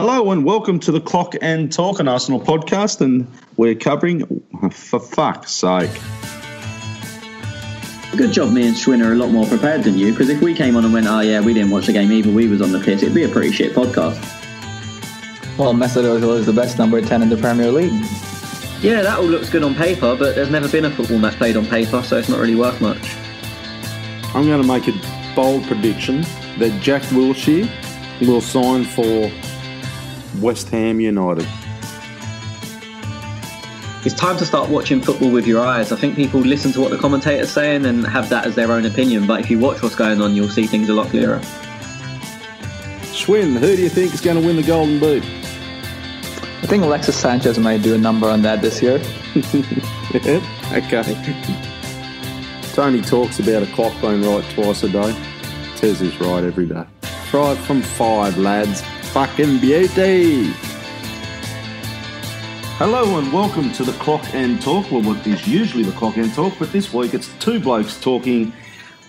Hello and welcome to the Clock and Talk, an Arsenal podcast, and we're covering, for fuck's sake. Good job me and Schwinn are a lot more prepared than you, because if we came on and went, oh yeah, we didn't watch the game either, we was on the piss, it'd be a pretty shit podcast. Well, Mesut Ozil is the best number 10 in the Premier League. Yeah, that all looks good on paper, but there's never been a football match played on paper, so it's not really worth much. I'm going to make a bold prediction that Jack Wilshere will sign for West Ham United. It's time to start watching football with your eyes. I think people listen to what the commentator's saying and have that as their own opinion, but if you watch what's going on, you'll see things a lot clearer. Schwinn, who do you think is going to win the Golden Boot? I think Alexis Sanchez might do a number on that this year. Yeah, okay. Tony talks about a clock being right twice a day. Tez is right every day. Try it from 5, lads. Fucking beauty. Hello and welcome to the Clock and Talk. Well, what is usually the Clock and Talk, but this week it's two blokes talking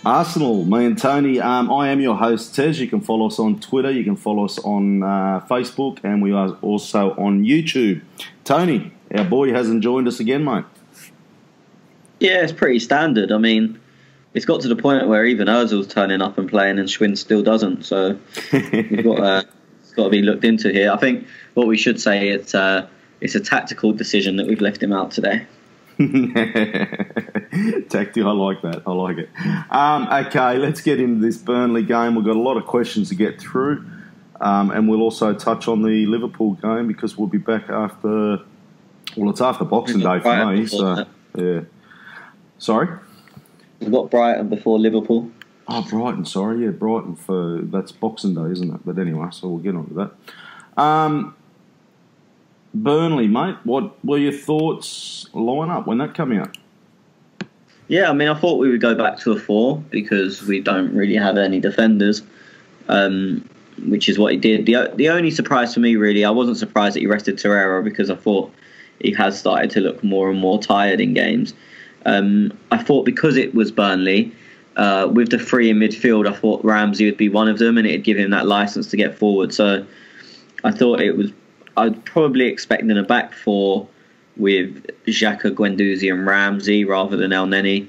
Arsenal, me and Tony. I am your host, Tez. You can follow us on Twitter, you can follow us on Facebook, and we are also on YouTube. Tony, our boy hasn't joined us again, mate. Yeah, it's pretty standard. I mean, it's got to the point where even Ozil's turning up and playing and Schwinn still doesn't, so it's got to be looked into here. I think what we should say it's a tactical decision that we've left him out today. Tactical, I like that. I like it. Okay, let's get into this Burnley game. We've got a lot of questions to get through, and we'll also touch on the Liverpool game because we'll be back after. Well, it's after Boxing Day for me. So yeah. Sorry. We've got Brighton before Liverpool. Oh, Brighton. Sorry, yeah, Brighton that's Boxing Day, isn't it? But anyway, so we'll get on to that. Burnley, mate, what were your thoughts line up when that came out? Yeah, I mean, I thought we would go back to a 4 because we don't really have any defenders, which is what he did. The only surprise for me, really, I wasn't surprised that he rested Torreira because I thought he has started to look more and more tired in games. I thought because it was Burnley, with the 3 in midfield, I thought Ramsey would be one of them and it'd give him that licence to get forward. So I thought I'd probably expecting a back 4 with Xhaka, Guendouzi and Ramsey rather than El Neni,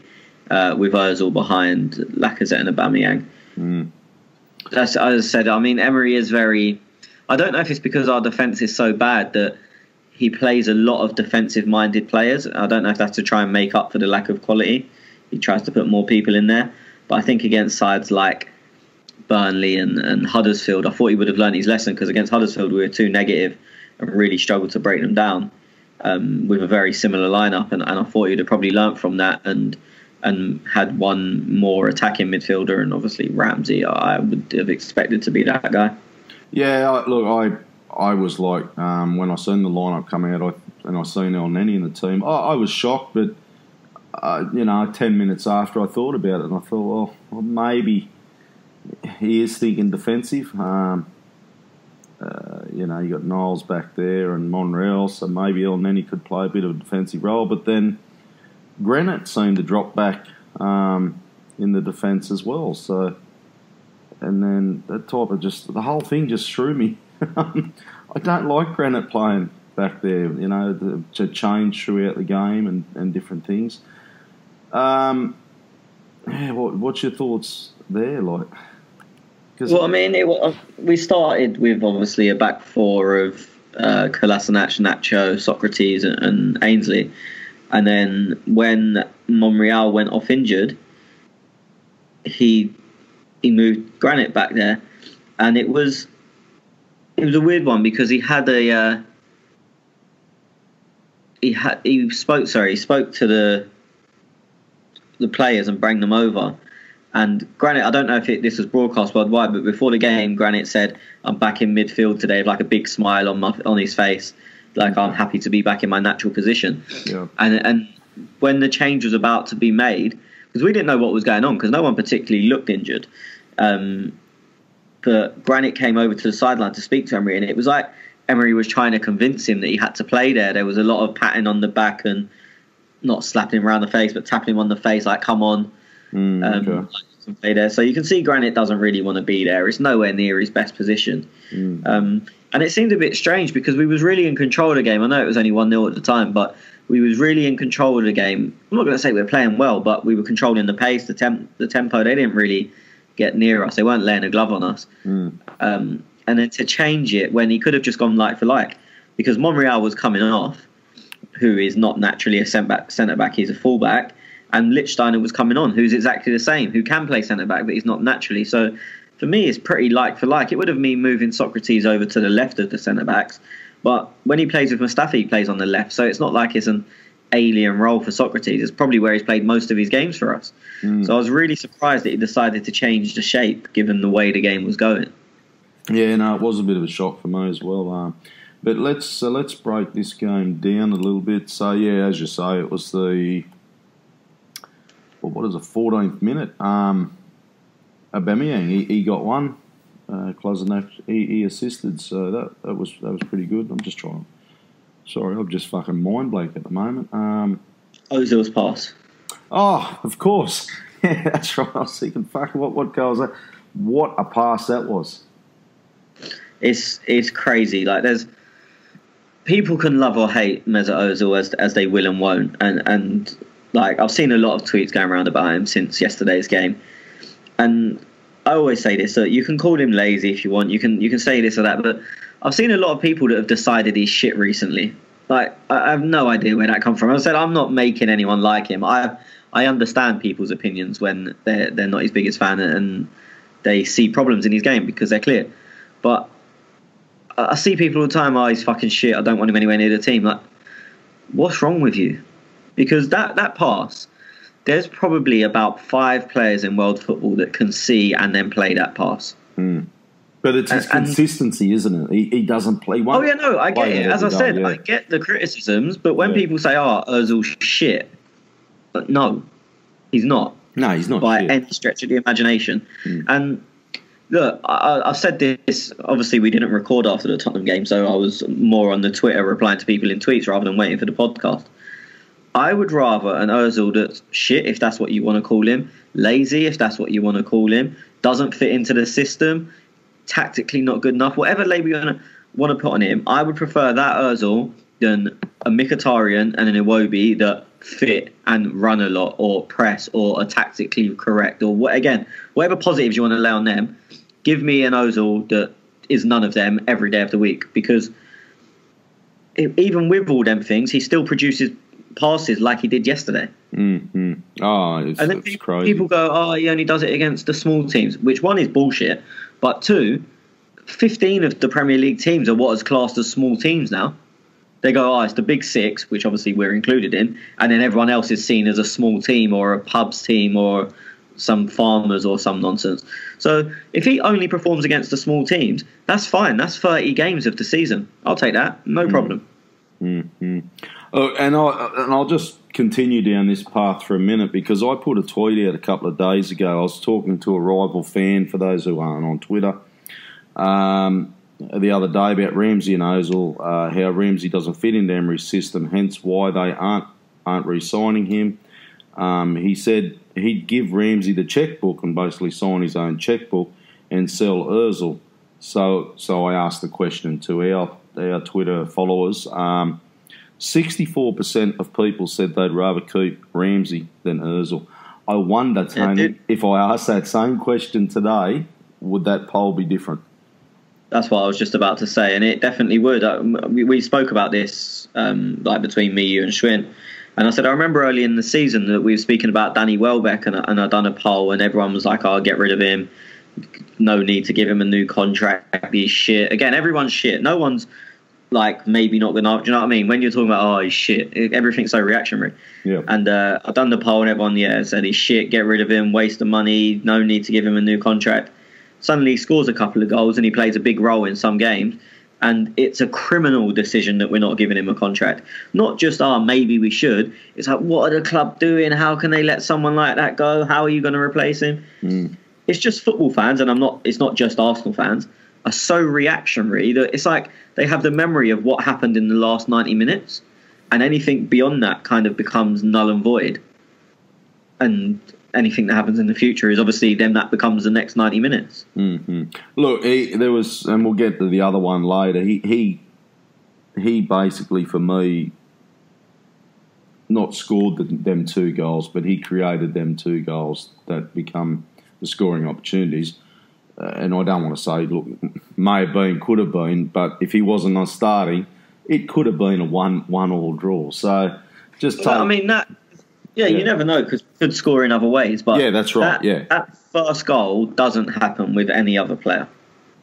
with Ozil behind Lacazette and Aubameyang. As I said, I mean, Emery is very... I don't know if it's because our defence is so bad that he plays a lot of defensive-minded players. I don't know if that's to try and make up for the lack of quality. He tries to put more people in there. But I think against sides like Burnley and Huddersfield, I thought he would have learned his lesson because against Huddersfield we were too negative and really struggled to break them down with a very similar lineup. And I thought he'd have probably learnt from that and had one more attacking midfielder. And obviously Ramsey, I would have expected to be that guy. Yeah, look, I was like, when I seen the lineup come out and I seen El Neni in the team, I was shocked, but 10 minutes after I thought about it and I thought, well maybe he is thinking defensive. You got Niles back there and Monreal, so maybe El Neni could play a bit of a defensive role, but then Granit seemed to drop back in the defence as well. So, and then that type of the whole thing just threw me. I don't like Granit playing back there, to change throughout the game and different things. What's your thoughts there, like? Well, I mean, we started with obviously a back 4 of Kolasinac, Nacho, Socrates and Ainsley. And then when Monreal went off injured, he moved Granit back there. And it was a weird one because he spoke to the players and bring them over. And Granit, I don't know if this was broadcast worldwide, but before the game, Granit said, "I'm back in midfield today with like a big smile on his face, like I'm happy to be back in my natural position." Yeah. And when the change was about to be made, because we didn't know what was going on, because no one particularly looked injured, but Granit came over to the sideline to speak to Emery, and it was like Emery was trying to convince him that he had to play there. There was a lot of patting on the back and not slapping him around the face, but tapping him on the face, like, come on. Okay. Play there. So you can see Granit doesn't really want to be there. It's nowhere near his best position. And And it seemed a bit strange because we was really in control of the game. I know it was only 1-0 at the time, but we was really in control of the game. I'm not going to say we were playing well, but we were controlling the pace, the tempo. They didn't really get near us. They weren't laying a glove on us. And then to change it when he could have just gone like for like, because Monreal was coming off, who is not naturally a centre back, he's a fullback, and Lichtsteiner was coming on, who's exactly the same, who can play centre back, but he's not naturally. So for me, it's pretty like for like. It would have mean moving Socrates over to the left of the centre backs, but when he plays with Mustafi, he plays on the left, so it's not like it's an alien role for Socrates. It's probably where he's played most of his games for us. So I was really surprised that he decided to change the shape given the way the game was going. Yeah, no, it was a bit of a shock for me as well. But let's break this game down a little bit. So yeah, as you say, it was the 14th minute. Aubameyang, he got one. Kolasinac, he assisted, so that was pretty good. I'm just trying. Sorry, I'm just fucking mind blank at the moment. Ozil's pass. Oh, of course. Yeah, that's right. I was thinking, fuck, what goal was that? What a pass that was. It's crazy. Like, there's people can love or hate Mesut Ozil as they will and won't, and like I've seen a lot of tweets going around about him since yesterday's game, and I always say this: that you can call him lazy if you want, you can say this or that, but I've seen a lot of people that have decided he's shit recently. Like, I have no idea where that come from. I said I'm not making anyone like him. I understand people's opinions when they're not his biggest fan and they see problems in his game because they're clear. But I see people all the time, oh, he's fucking shit, I don't want him anywhere near the team. Like, what's wrong with you? Because that pass, there's probably about 5 players in world football that can see and then play that pass. But it's his consistency, isn't it? He doesn't play one. Oh, yeah, no, I get it. As I said, I get the criticisms, but when people say, oh, Ozil's shit, but no, he's not. No, he's not by shit. any stretch of the imagination. And look, I've said this, obviously we didn't record after the Tottenham game, so I was more on the Twitter replying to people in tweets rather than waiting for the podcast. I would rather an Ozil that's shit, if that's what you want to call him, lazy, if that's what you want to call him, doesn't fit into the system, tactically not good enough, whatever label you want to put on him, I would prefer that Ozil than a Mkhitaryan and an Iwobi that fit and run a lot or press or are tactically correct or whatever positives you want to lay on them. Give me an Ozil that is none of them every day of the week, because even with all them things, he still produces passes like he did yesterday. Oh, it's crazy. People go, oh, he only does it against the small teams, which one is bullshit, but 2, 15 of the Premier League teams are what is classed as small teams now. They go, oh, it's the big 6, which obviously we're included in, and then everyone else is seen as a small team or a pubs team or some farmers or some nonsense. So if he only performs against the small teams, that's fine. That's 30 games of the season. I'll take that. No problem. Oh, and I'll just continue down this path for a minute, because I put a tweet out a couple of days ago. I was talking to a rival fan, for those who aren't on Twitter, the other day about Ramsey and Ozil, how Ramsey doesn't fit into Emery's system, hence why they aren't re-signing him. He said he'd give Ramsey the checkbook and basically sign his own checkbook and sell Ozil. So I asked the question to our Twitter followers. 64% of people said they'd rather keep Ramsey than Ozil. I wonder, Tony, if I asked that same question today, would that poll be different? That's what I was just about to say, and it definitely would. We spoke about this like between me, you, and Schwinn, and I said I remember early in the season that we were speaking about Danny Welbeck, and I'd done a poll, and everyone was like, "Oh, get rid of him. No need to give him a new contract. He's shit." Again, everyone's shit. No one's like maybe not good enough. Do you know what I mean? When you're talking about, oh, he's shit, everything's so reactionary. Yeah. And I've done the poll, and everyone said he's shit. Get rid of him. Waste of money. No need to give him a new contract. Suddenly he scores a couple of goals and he plays a big role in some games, and it's a criminal decision that we're not giving him a contract. Not just, maybe we should. It's like, what are the club doing? How can they let someone like that go? How are you going to replace him? It's just football fans, and it's not just Arsenal fans, are so reactionary that it's like they have the memory of what happened in the last 90 minutes, and anything beyond that kind of becomes null and void. And anything that happens in the future is obviously then that becomes the next 90 minutes. Mm-hmm. Look, there was, and we'll get to the other one later. He basically, for me, not scored them 2 goals, but he created them 2 goals that become the scoring opportunities. And I don't want to say, look, may have been, could have been, but if he wasn't on starting, it could have been a 1-1 draw. So just take, I mean, that. Yeah, you never know because could score in other ways. But yeah, that's right. That first goal doesn't happen with any other player.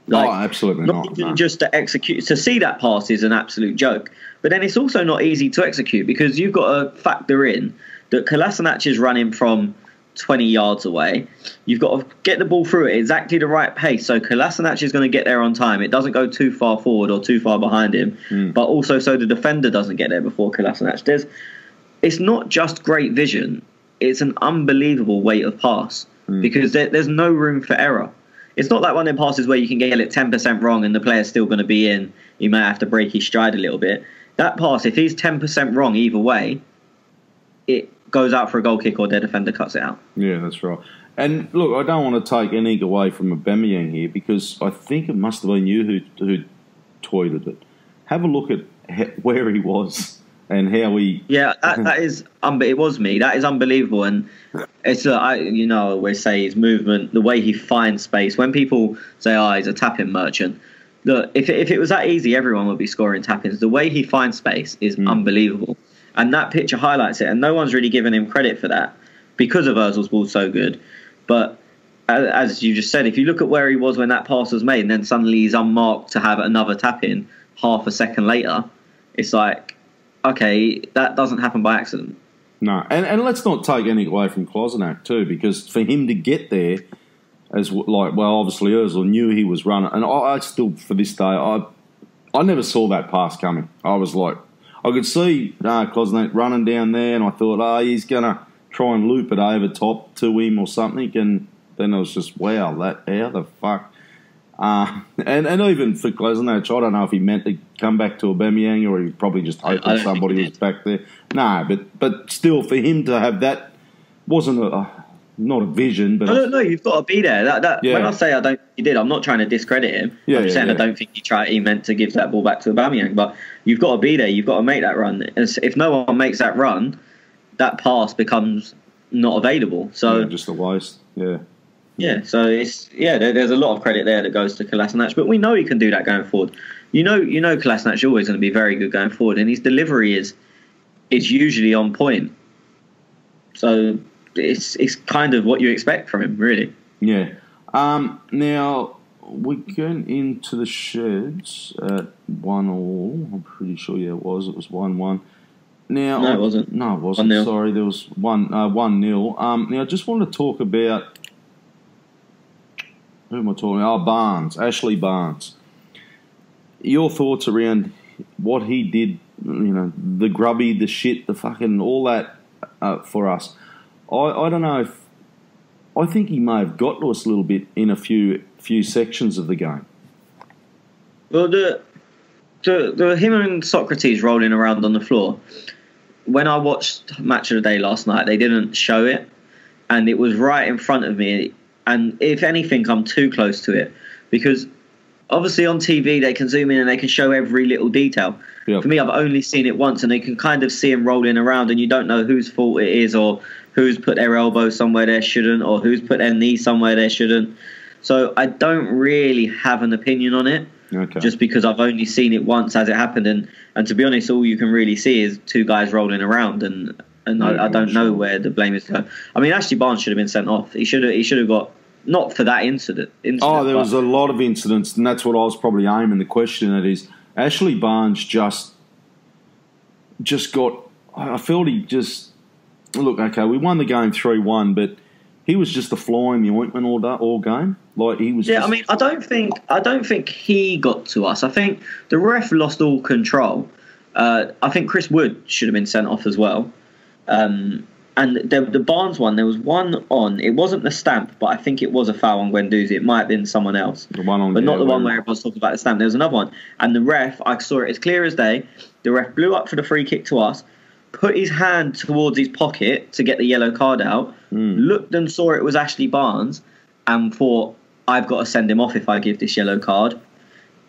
Like, absolutely not. Even just to execute, to see that pass is an absolute joke. But then it's also not easy to execute because you've got to factor in that Kolasinac is running from 20 yards away. You've got to get the ball through at exactly the right pace. So Kolasinac is going to get there on time. It doesn't go too far forward or too far behind him. But also so the defender doesn't get there before Kolasinac. It's not just great vision. It's an unbelievable weight of pass because there's no room for error. It's not like one of them passes where you can get it 10% wrong and the player's still going to be in. You might have to break his stride a little bit. That pass, if he's 10% wrong either way, it goes out for a goal kick or their defender cuts it out. Yeah, that's right. And look, I don't want to take anything away from Aubameyang here because I think it must have been you who tweeted it. Have a look at where he was and how he... Yeah, that is... it was me. That is unbelievable. And it's, I always say his movement, the way he finds space. When people say, he's a tap-in merchant, look, if it was that easy, everyone would be scoring tap-ins. The way he finds space is unbelievable. And that picture highlights it. And no one's really given him credit for that because of Ozil's ball so good. But as you just said, if you look at where he was when that pass was made and then suddenly he's unmarked to have another tap-in half a second later, it's like, okay, that doesn't happen by accident. No, and let's not take anything away from Kolasinac too, because for him to get there, obviously Ozil knew he was running, and I still, for this day, I never saw that pass coming. I was like, I could see Kolasinac running down there, and I thought, he's going to try and loop it over top to him or something, and then I was just, wow, how the fuck? And even for Kolasinac, I don't know if he meant to come back to Aubameyang or he probably just hoped that somebody was back there. No, but still, for him to have that wasn't not a vision. But no, you've got to be there. When I say I don't think he did, I'm not trying to discredit him. I'm saying I don't think he meant to give that ball back to Aubameyang. But you've got to be there. You've got to make that run. If no one makes that run, that pass becomes not available. So just a waste. Yeah. Yeah, so there's a lot of credit there that goes to Kolasinac, but we know he can do that going forward. You know, Kolasinac is always going to be very good going forward, and his delivery is usually on point. So it's kind of what you expect from him, really. Yeah. Now we're going into the Sheds at 1-1. I'm pretty sure it was 1-1. Now, no, it wasn't. No, it wasn't. 1-0. Sorry, there was 1-0. Now I just want to talk about. Who am I talking about? Barnes, Ashley Barnes. Your thoughts around what he did, the grubby, the shit, the fucking, all that for us. I don't know if... I think he may have got to us a little bit in a few sections of the game. Well, the him and Socrates rolling around on the floor, when I watched Match of the Day last night, they didn't show it, and it was right in front of me. And if anything, I'm too close to it because obviously on TV they can zoom in and they can show every little detail. Yep. For me, I've only seen it once, and they can kind of see him rolling around, and you don't know whose fault it is or who's put their elbow somewhere they shouldn't or who's put their knee somewhere they shouldn't. So I don't really have an opinion on it, just because I've only seen it once as it happened. And to be honest, all you can really see is two guys rolling around, and I don't know where the blame is going. I mean, Ashley Barnes should have been sent off. He should have got, not for that incident. There was a lot of incidents, and that's what I was probably aiming the question at is Ashley Barnes just got. I felt he just look okay. We won the game 3-1, but he was just a fly in the ointment all game. Like he was. Yeah, I mean, I don't think he got to us. I think the ref lost all control. I think Chris Wood should have been sent off as well. And the Barnes one, there was one on. It wasn't the stamp, but I think it was a foul on Guendouzi. It might have been someone else, the one on, but not the one where everyone's talking about the stamp. There was another one, and the ref, I saw it as clear as day. The ref blew up for the free kick to us, put his hand towards his pocket to get the yellow card out, looked and saw it was Ashley Barnes, and thought, I've got to send him off if I give this yellow card.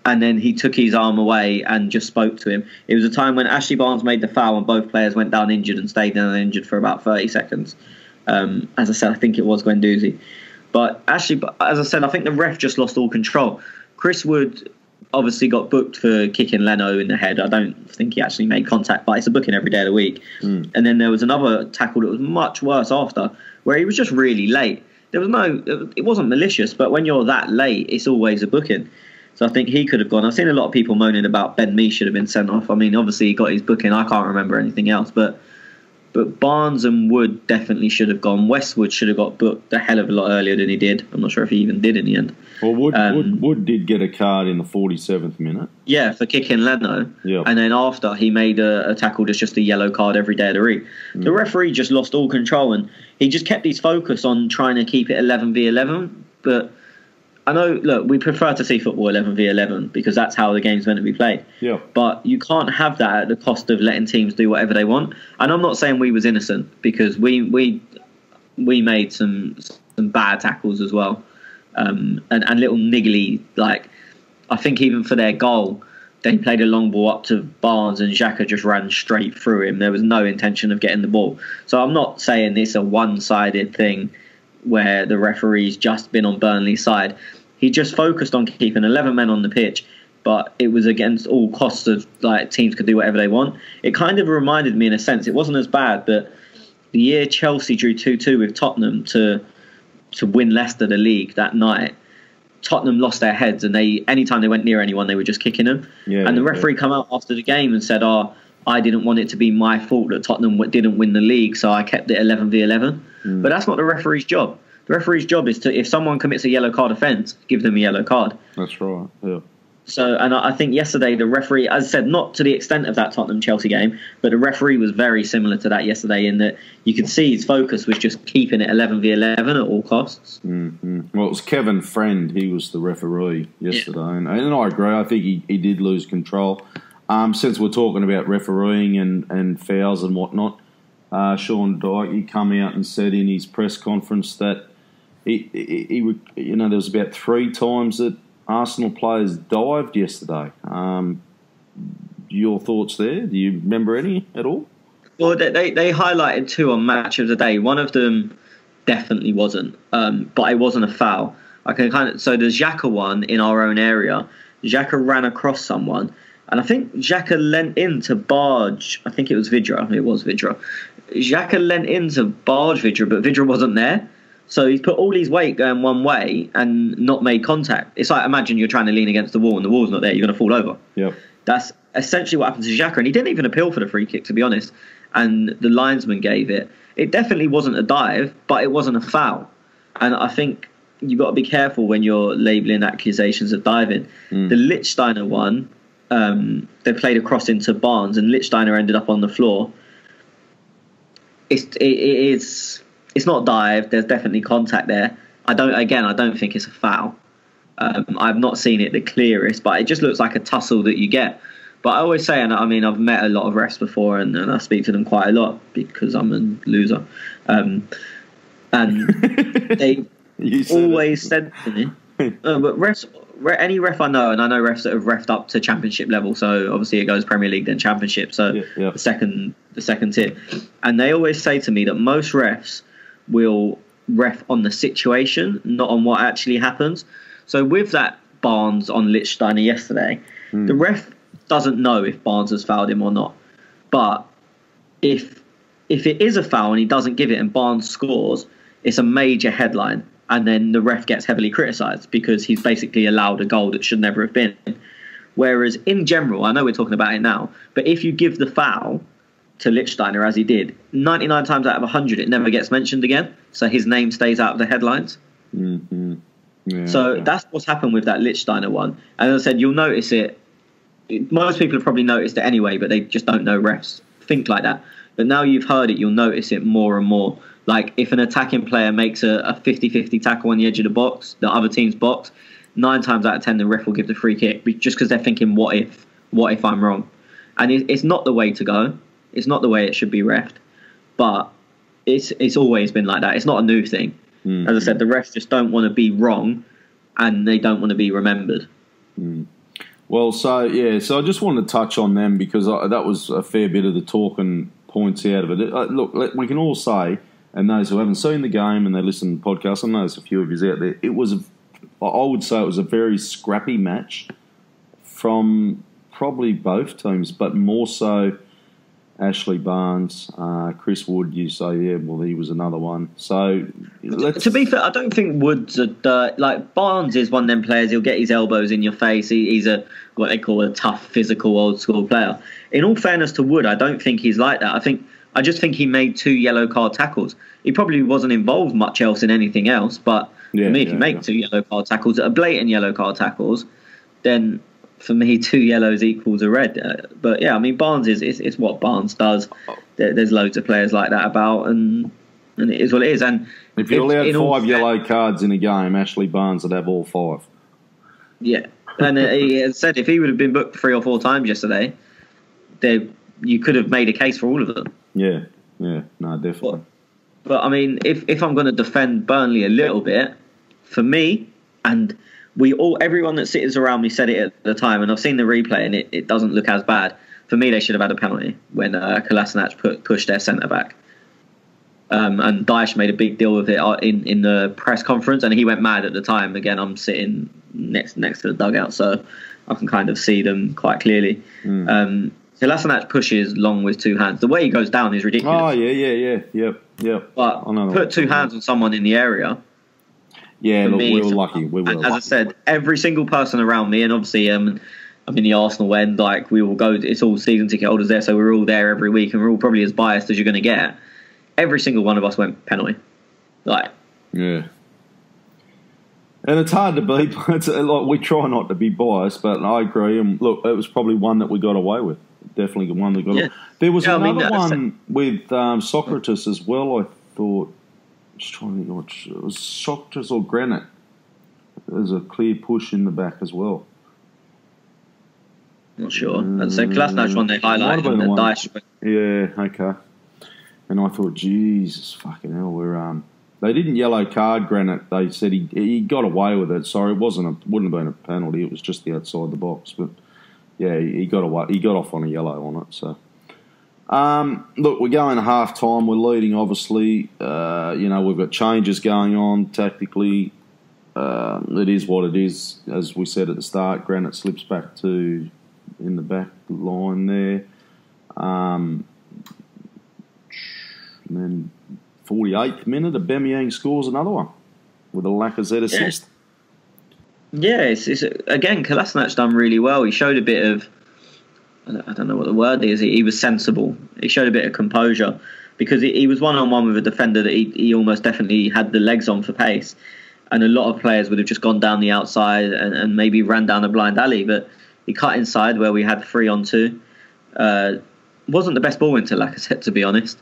And then he took his arm away and just spoke to him. It was a time when Ashley Barnes made the foul and both players went down injured and stayed down injured for about 30 seconds. As I said, I think it was Guendouzi. But Ashley, as I said, I think the ref just lost all control. Chris Wood obviously got booked for kicking Leno in the head. I don't think he actually made contact, but it's a booking every day of the week. And then there was another tackle that was much worse after, where he was just really late. It wasn't malicious, but when you're that late, it's always a booking. So I think he could have gone. I've seen a lot of people moaning about Ben Mee should have been sent off. I mean, obviously he got his booking. I can't remember anything else, but Barnes and Wood definitely should have gone. Westwood should have got booked a hell of a lot earlier than he did. I'm not sure if he even did in the end. Well, Wood did get a card in the 47th minute. Yeah, for kicking Leno. Yep. And then after, he made a tackle that's just a yellow card every day of the week. The referee just lost all control, and he just kept his focus on trying to keep it 11v11. But I know, look, we prefer to see football 11v11 because that's how the game's meant to be played. Yeah. But you can't have that at the cost of letting teams do whatever they want. And I'm not saying we was innocent, because we made some bad tackles as well, and little niggly, like, I think even for their goal, they played a long ball up to Barnes and Xhaka just ran straight through him. There was no intention of getting the ball. So I'm not saying it's a one-sided thing where the referee's just been on Burnley's side. He just focused on keeping 11 men on the pitch, but it was against all costs of, like, teams could do whatever they want. It kind of reminded me, in a sense, it wasn't as bad, but the year Chelsea drew 2-2 with Tottenham to win Leicester the league that night, Tottenham lost their heads, and anytime they went near anyone, they were just kicking them. And the referee come out after the game and said, I didn't want it to be my fault that Tottenham didn't win the league, so I kept it 11v11. But that's not the referee's job. The referee's job is to, if someone commits a yellow card offence, give them a yellow card. That's right, yeah. So, and I think yesterday the referee, as I said, not to the extent of that Tottenham-Chelsea game, but the referee was very similar to that yesterday, in that you could see his focus was just keeping it 11v11 at all costs. Well, it was Kevin Friend. He was the referee yesterday. Yeah. And I agree. I think he did lose control. Since we're talking about refereeing and fouls and whatnot, Sean Dyche, he come out and said in his press conference that he there was about 3 times that Arsenal players dived yesterday. Your thoughts there? Do you remember any at all? Well, they highlighted 2 on Match of the Day. One of them definitely wasn't, but it wasn't a foul. So the Xhaka one in our own area, Xhaka ran across someone, and I think Xhaka leant in to barge. I think it was Vidra. It was Vidra. Xhaka leant in to barge Vidra, but Vidra wasn't there. So he's put all his weight going one way and not made contact. It's like, imagine you're trying to lean against the wall and the wall's not there. You're going to fall over. Yep. That's essentially what happened to Xhaka. And he didn't even appeal for the free kick, to be honest. And the linesman gave it. It definitely wasn't a dive, but it wasn't a foul. And I think you've got to be careful when you're labelling accusations of diving. The Lichtsteiner one, they played a cross into Barnes and Lichtsteiner ended up on the floor. It's not dive. There's definitely contact there. I don't think it's a foul. I've not seen it the clearest, but it just looks like a tussle that you get. But I always say, and I mean, I've met a lot of refs before, and I speak to them quite a lot because I'm a loser. And they always said to me, but refs, any ref I know, and I know refs that have refed up to championship level, so obviously it goes Premier League then championship, so the second tier, and they always say to me that most refs will ref on the situation, not on what actually happens. So with that Barnes on Lichtsteiner yesterday, the ref doesn't know if Barnes has fouled him or not. But if it is a foul and he doesn't give it and Barnes scores, it's a major headline. And then the ref gets heavily criticised because he's basically allowed a goal that should never have been. Whereas in general, I know we're talking about it now, but if you give the foul to Lichtsteiner, as he did, 99 times out of 100, it never gets mentioned again. So his name stays out of the headlines. That's what's happened with that Lichtsteiner one. And as I said, you'll notice it. Most people have probably noticed it anyway, but they just don't know refs think like that. But now you've heard it, you'll notice it more and more. Like if an attacking player makes a 50-50 tackle on the edge of the box, the other team's box, 9 times out of 10 the ref will give the free kick just because they're thinking, what if I'm wrong? And it's not the way to go. It's not the way it should be refed, but it's always been like that. It's not a new thing. As I said, the refs just don't want to be wrong, and they don't want to be remembered. Well, so I just wanted to touch on them because that was a fair bit of the talking points out of it. Look, we can all say, and those who haven't seen the game and they listen to the podcast, I know there's a few of you out there, I would say it was a very scrappy match from probably both teams, but more so Ashley Barnes, Chris Wood. You say, yeah, well, he was another one. So to be fair, I don't think Wood's like Barnes is one of them players. He'll get his elbows in your face. He's a what they call a tough, physical, old school player. In all fairness to Wood, I don't think he's like that. I just think he made 2 yellow card tackles. He probably wasn't involved much else in anything else. But for me, if you make 2 yellow card tackles that are blatant yellow card tackles, then for me, 2 yellows equals a red. But yeah, I mean, Barnes is what Barnes does. There's loads of players like that about, and it is what it is. And if you allowed 5 yellow cards in a game, Ashley Barnes would have all 5. Yeah, and he has said if he would have been booked 3 or 4 times yesterday, you could have made a case for all of them. Yeah, no, definitely. But I mean, if I'm going to defend Burnley a little bit, for me, and everyone that sits around me said it at the time, and I've seen the replay, and it doesn't look as bad. For me, they should have had a penalty when Kolasinac pushed their centre back. And Daesh made a big deal with it in the press conference, and he went mad at the time. Again, I'm sitting next to the dugout, so I can kind of see them quite clearly. Kolasinac pushes long with 2 hands. The way he goes down is ridiculous. Oh, yep. But put 2 hands on someone in the area. Yeah, look, we were lucky. As I said, every single person around me, and obviously I'm in the Arsenal end, like we will go, it's all season ticket holders there, so we're all there every week, and we're all probably as biased as you're going to get. Every single one of us went penalty. Yeah. And it's hard to be, but like, we try not to be biased, but I agree. And look, it was probably one that we got away with. Definitely the one that got away. There was another one with Socrates as well, I thought. Just trying to think which it was, Socrates or Granite. There's a clear push in the back as well. Not sure. And so Kolasinac one they highlighted and then Daesh. Yeah, okay. And I thought, Jesus fucking hell, they didn't yellow card Granite. They said he got away with it. Sorry, wouldn't have been a penalty. It was just the outside the box. But yeah, he got away. He got off on a yellow on it. So. Look, we're going to half time. We're leading, obviously. We've got changes going on tactically. It is what it is. As we said at the start, Granite slips back in the back line there. And then 48th minute, Aubameyang scores another one with a Lacazette assist. Yeah, it's again, Kolasinac done really well. He showed a bit of, I don't know what the word is. He was sensible. He showed a bit of composure because he was one-on-one with a defender that he almost definitely had the legs on for pace. And a lot of players would have just gone down the outside and maybe ran down a blind alley. But he cut inside where we had 3-on-2. Wasn't the best ball into Lacazette, to be honest.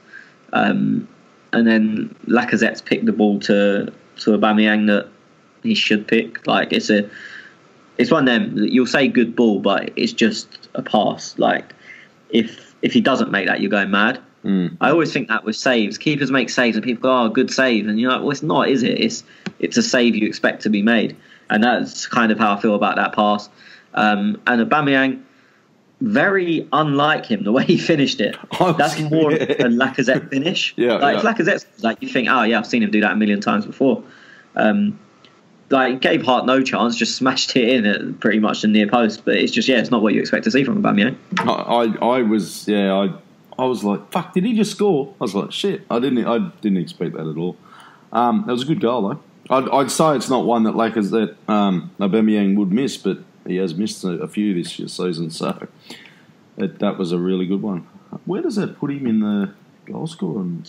And then Lacazette's picked the ball to Aubameyang that he should pick. Like it's one of them. You'll say good ball, but it's just a pass. Like if he doesn't make that, you're going mad. I always think that with saves, keepers make saves, and people go, "Oh, good save," and you're like, "Well, it's not, is it? It's a save you expect to be made," and that's kind of how I feel about that pass. And Aubameyang, very unlike him, the way he finished it. That's more a Lacazette finish. If Lacazette's like, you think, "Oh yeah, I've seen him do that a million times before." Gave Hart no chance, just smashed it in at pretty much the near post. But it's just, it's not what you expect to see from Aubameyang. I was like, fuck, did he just score? I was like, shit, I didn't expect that at all. That was a good goal, though. I'd say it's not one that Aubameyang would miss, but he has missed a few this season, so that was a really good one. Where does that put him in the goal scoring?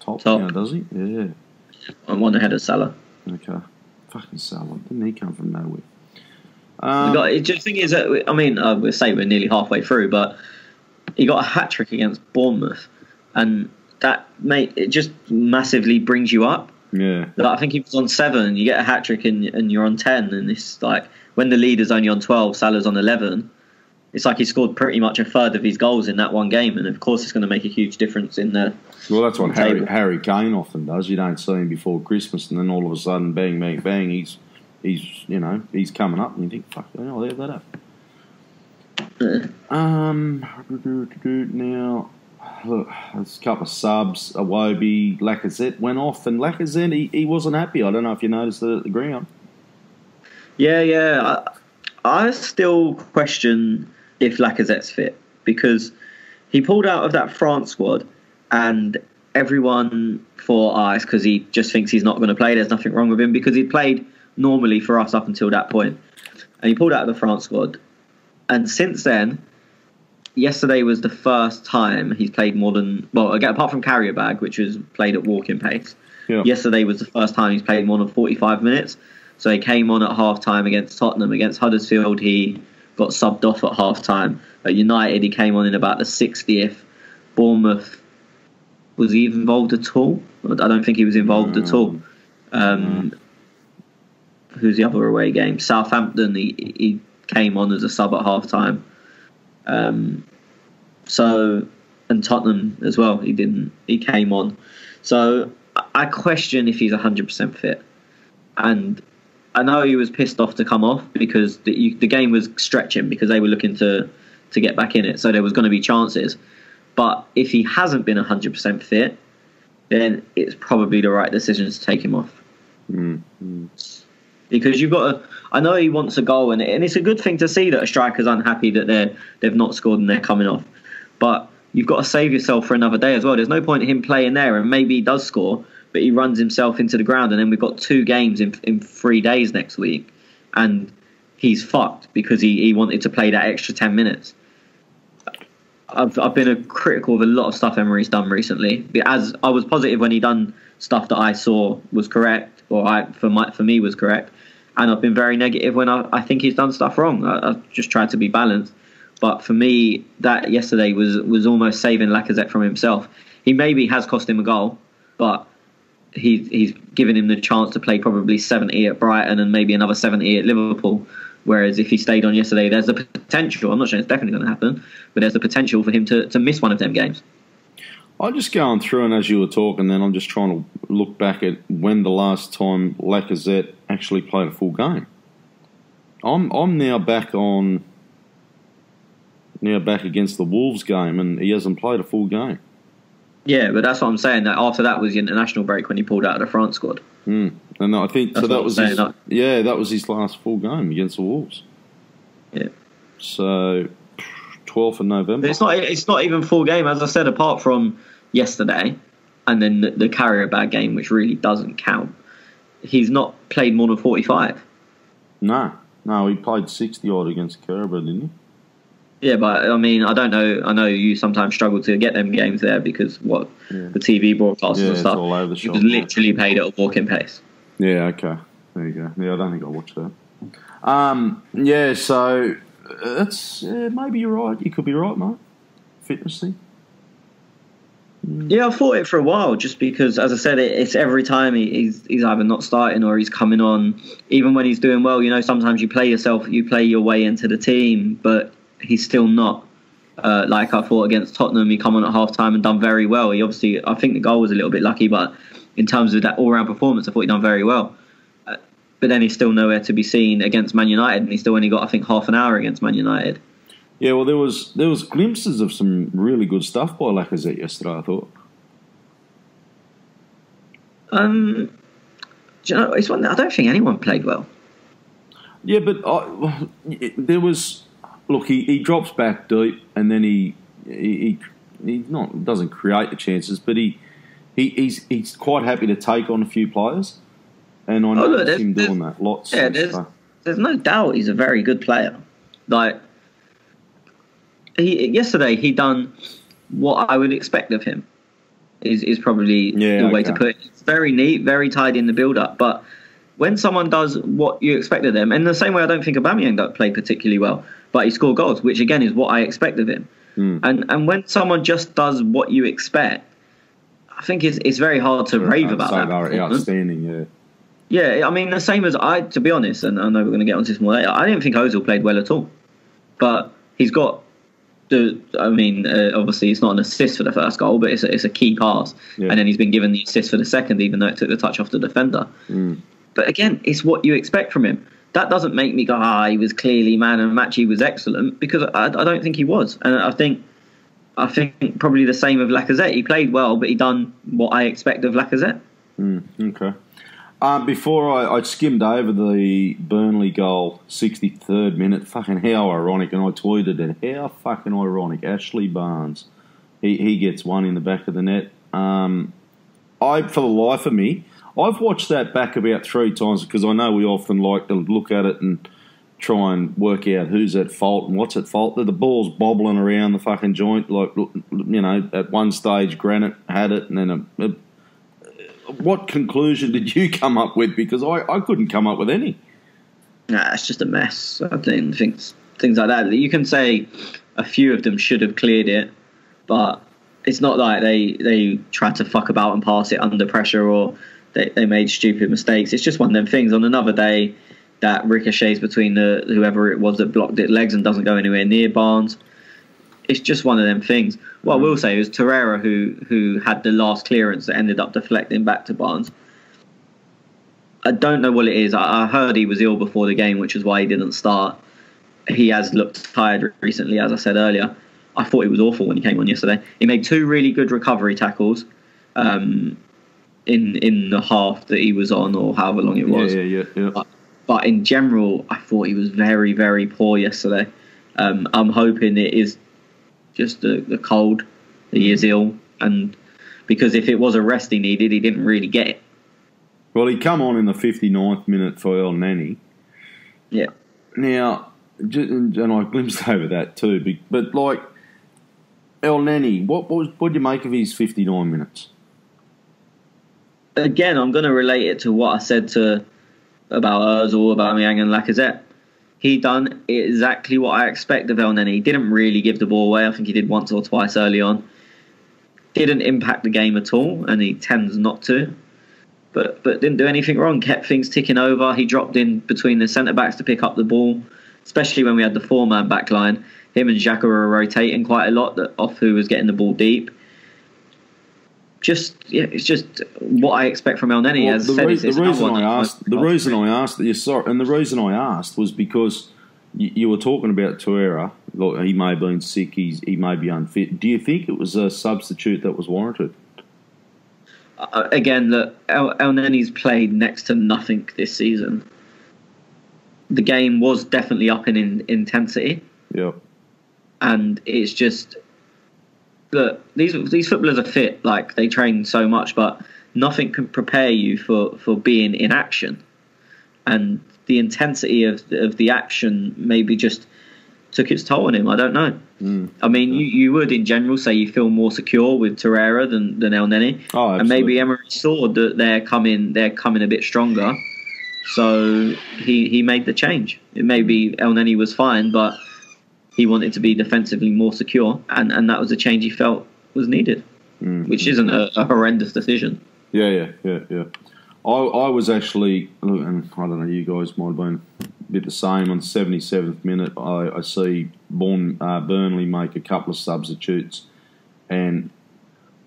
Top now, does he? Yeah. I'm one ahead of Salah. Okay. Fucking Salah. Didn't he come from nowhere? The thing is that, we'll say we're nearly halfway through, but he got a hat-trick against Bournemouth, and that, mate, it just massively brings you up. Yeah. I think he was on 7, you get a hat-trick and you're on 10, and it's like, when the leader's only on 12, Salah's on 11, it's like he scored pretty much a third of his goals in that one game, and of course it's going to make a huge difference in the. Well, that's what Harry Kane often does. You don't see him before Christmas, and then all of a sudden, bang, bang, bang, he's coming up, and you think, fuck, there that up. Now, look, there's a couple of subs. Iwobi, Lacazette went off, and Lacazette, he wasn't happy. I don't know if you noticed it at the ground. Yeah. I still question if Lacazette's fit, because he pulled out of that France squad, and everyone thought, it's because he just thinks he's not going to play. There's nothing wrong with him, because he played normally for us up until that point. And he pulled out of the France squad. And since then, yesterday was the first time he's played more than... Well, again, apart from Carrier Bag, which was played at walking pace. Yeah. Yesterday was the first time he's played more than 45 minutes. So he came on at half-time against Tottenham. Against Huddersfield, he got subbed off at half-time. At United, he came on in about the 60th. Bournemouth, was he involved at all? I don't think he was involved at all. Who's the other away game? Southampton, he came on as a sub at half-time. And Tottenham as well, he came on. So I question if he's 100% fit. And I know he was pissed off to come off, because the game was stretching, because they were looking to get back in it. So there was going to be chances. But if he hasn't been 100% fit, then it's probably the right decision to take him off. Mm-hmm. Because you've got to... I know he wants a goal, and it's a good thing to see that a striker's unhappy that they've not scored and they're coming off. But you've got to save yourself for another day as well. There's no point in him playing there, and maybe he does score, but he runs himself into the ground, and then we've got 2 games in 3 days next week, and he's fucked because he wanted to play that extra 10 minutes. I've been critical of a lot of stuff Emery's done recently. As I was positive when he done stuff that I saw was correct, or for me was correct, and I've been very negative when I think he's done stuff wrong. I've just tried to be balanced. But for me, that yesterday was almost saving Lacazette from himself. He maybe has cost him a goal, but he's given him the chance to play probably 70 at Brighton and maybe another 70 at Liverpool. Whereas if he stayed on yesterday, there's the potential, I'm not saying it's definitely going to happen, but there's the potential for him to miss one of them games. I'm just going through, and as you were talking, then I'm just trying to look back at when the last time Lacazette actually played a full game. I'm now back against the Wolves game, and he hasn't played a full game. Yeah, but that's what I'm saying. That after that was the international break when he pulled out of the France squad. And I think so. That was that was his last full game against the Wolves. Yeah. So 12th of November. It's not even full game, as I said. Apart from yesterday, and then the Carrier Bag game, which really doesn't count. He's not played more than 45. No, he played 60 odd against Carrier, didn't he? Yeah, but I mean, I don't know. I know you sometimes struggle to get them games there because the TV broadcasts and stuff. All over the shop, was literally paid at a walking pace. Yeah, okay. There you go. Yeah, I don't think I watched that. So that's maybe you're right. You could be right, mate. Fitness thing. Yeah, I thought it for a while, just because, as I said, it's every time he's either not starting or he's coming on. Even when he's doing well, sometimes you play your way into the team, but he's still not. Like I thought against Tottenham, he come on at half-time and done very well. He obviously, I think the goal was a little bit lucky, but in terms of that all-round performance, I thought he done very well. But then he's still nowhere to be seen against Man United, and he still only got, I think, half an hour against Man United. Yeah, well, there was glimpses of some really good stuff by Lacazette yesterday, I thought. Do you know, I don't think anyone played well. Yeah, but there was... Look, he drops back deep, and then he doesn't create the chances, but he's quite happy to take on a few players, and I noticed him doing that lots. Yeah, there's no doubt he's a very good player. Like yesterday, he done what I would expect of him. Is probably the way to put it. It's very neat, very tidy in the build-up, but when someone does what you expect of them, in the same way I don't think Aubameyang played particularly well, but he scored goals, which again is what I expect of him. And when someone just does what you expect, I think it's very hard to rave about that. Outstanding, yeah. Yeah, I mean, the same as to be honest, and I know we're going to get onto this more later, I didn't think Ozil played well at all. But he's got obviously it's not an assist for the first goal, but it's a key pass, and then he's been given the assist for the second, even though it took the touch off the defender. But again, it's what you expect from him. That doesn't make me go, he was clearly man of the match, he was excellent, because I don't think he was. And I think probably the same of Lacazette. He played well, but he done what I expect of Lacazette. Okay. Before I skimmed over the Burnley goal, 63rd minute. Fucking how ironic, and I tweeted it. How fucking ironic. Ashley Barnes, he gets one in the back of the net. For the life of me, I've watched that back about 3 times because I know we often like to look at it and try and work out who's at fault and what's at fault. The ball's bobbling around the fucking joint. Like, at one stage, Granite had it, and then what conclusion did you come up with? Because I couldn't come up with any. Nah, it's just a mess. I think things like that. You can say a few of them should have cleared it, but it's not like they tried to fuck about and pass it under pressure, or they made stupid mistakes. It's just one of them things. On another day, that ricochets between whoever it was that blocked it legs and doesn't go anywhere near Barnes. It's just one of them things. What I will say is Torreira, who had the last clearance that ended up deflecting back to Barnes. I don't know what it is. I heard he was ill before the game, which is why he didn't start. He has looked tired recently, as I said earlier. I thought he was awful when he came on yesterday. He made 2 really good recovery tackles in the half that he was on, or however long it was. Yeah. But in general, I thought he was very, very poor yesterday. I'm hoping it is just the cold. He is ill, and because if it was a rest he needed, he didn't really get it. Well, he come on in the 59th minute for El Neni. Yeah. Now, and I glimpsed over that too, but like El Neni, what did you make of his 59 minutes? Again, I'm going to relate it to what I said about Ozil, Aubameyang and Lacazette. He done exactly what I expect of El Neni. He didn't really give the ball away. I think he did once or twice early on. Didn't impact the game at all, and he tends not to. But didn't do anything wrong. Kept things ticking over. He dropped in between the centre-backs to pick up the ball, especially when we had the 4-man back line. Him and Xhaka were rotating quite a lot off who was getting the ball deep. It's just what I expect from El Neni. As the reason I asked was because you were talking about Torreira. Look, he may have been sick. He may be unfit. Do you think it was a substitute that was warranted? Again, El Neni's played next to nothing this season. The game was definitely up in intensity. Yeah, and it's just. Look, these footballers are fit, like they train so much, but nothing can prepare you for being in action. And the intensity of the action maybe just took its toll on him. I don't know. I mean, you would in general say you feel more secure with Torreira than El Neni. Oh, absolutely. And maybe Emery saw that they're coming a bit stronger, so he made the change. Maybe El Neni was fine, but he wanted to be defensively more secure, and that was a change he felt was needed, which isn't a horrendous decision. Yeah. I was actually, and I don't know, you guys might have been a bit the same. On the 77th minute, I see Burnley make a couple of substitutes, and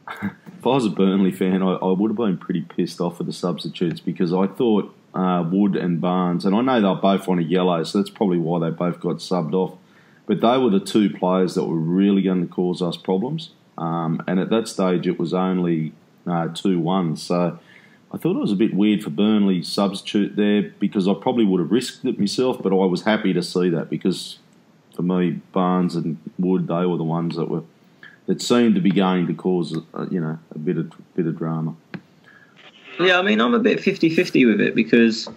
if I was a Burnley fan, I would have been pretty pissed off with the substitutes, because I thought Wood and Barnes, and I know they're both on a yellow, so that's probably why they both got subbed off. But they were the 2 players that were really going to cause us problems. And at that stage, it was only 2-1. So I thought it was a bit weird for Burnley substitute there, because I probably would have risked it myself, but I was happy to see that, because for me, Barnes and Wood, they were the ones that seemed to be going to cause a bit of drama. Yeah, I mean, I'm a bit 50-50 with it, because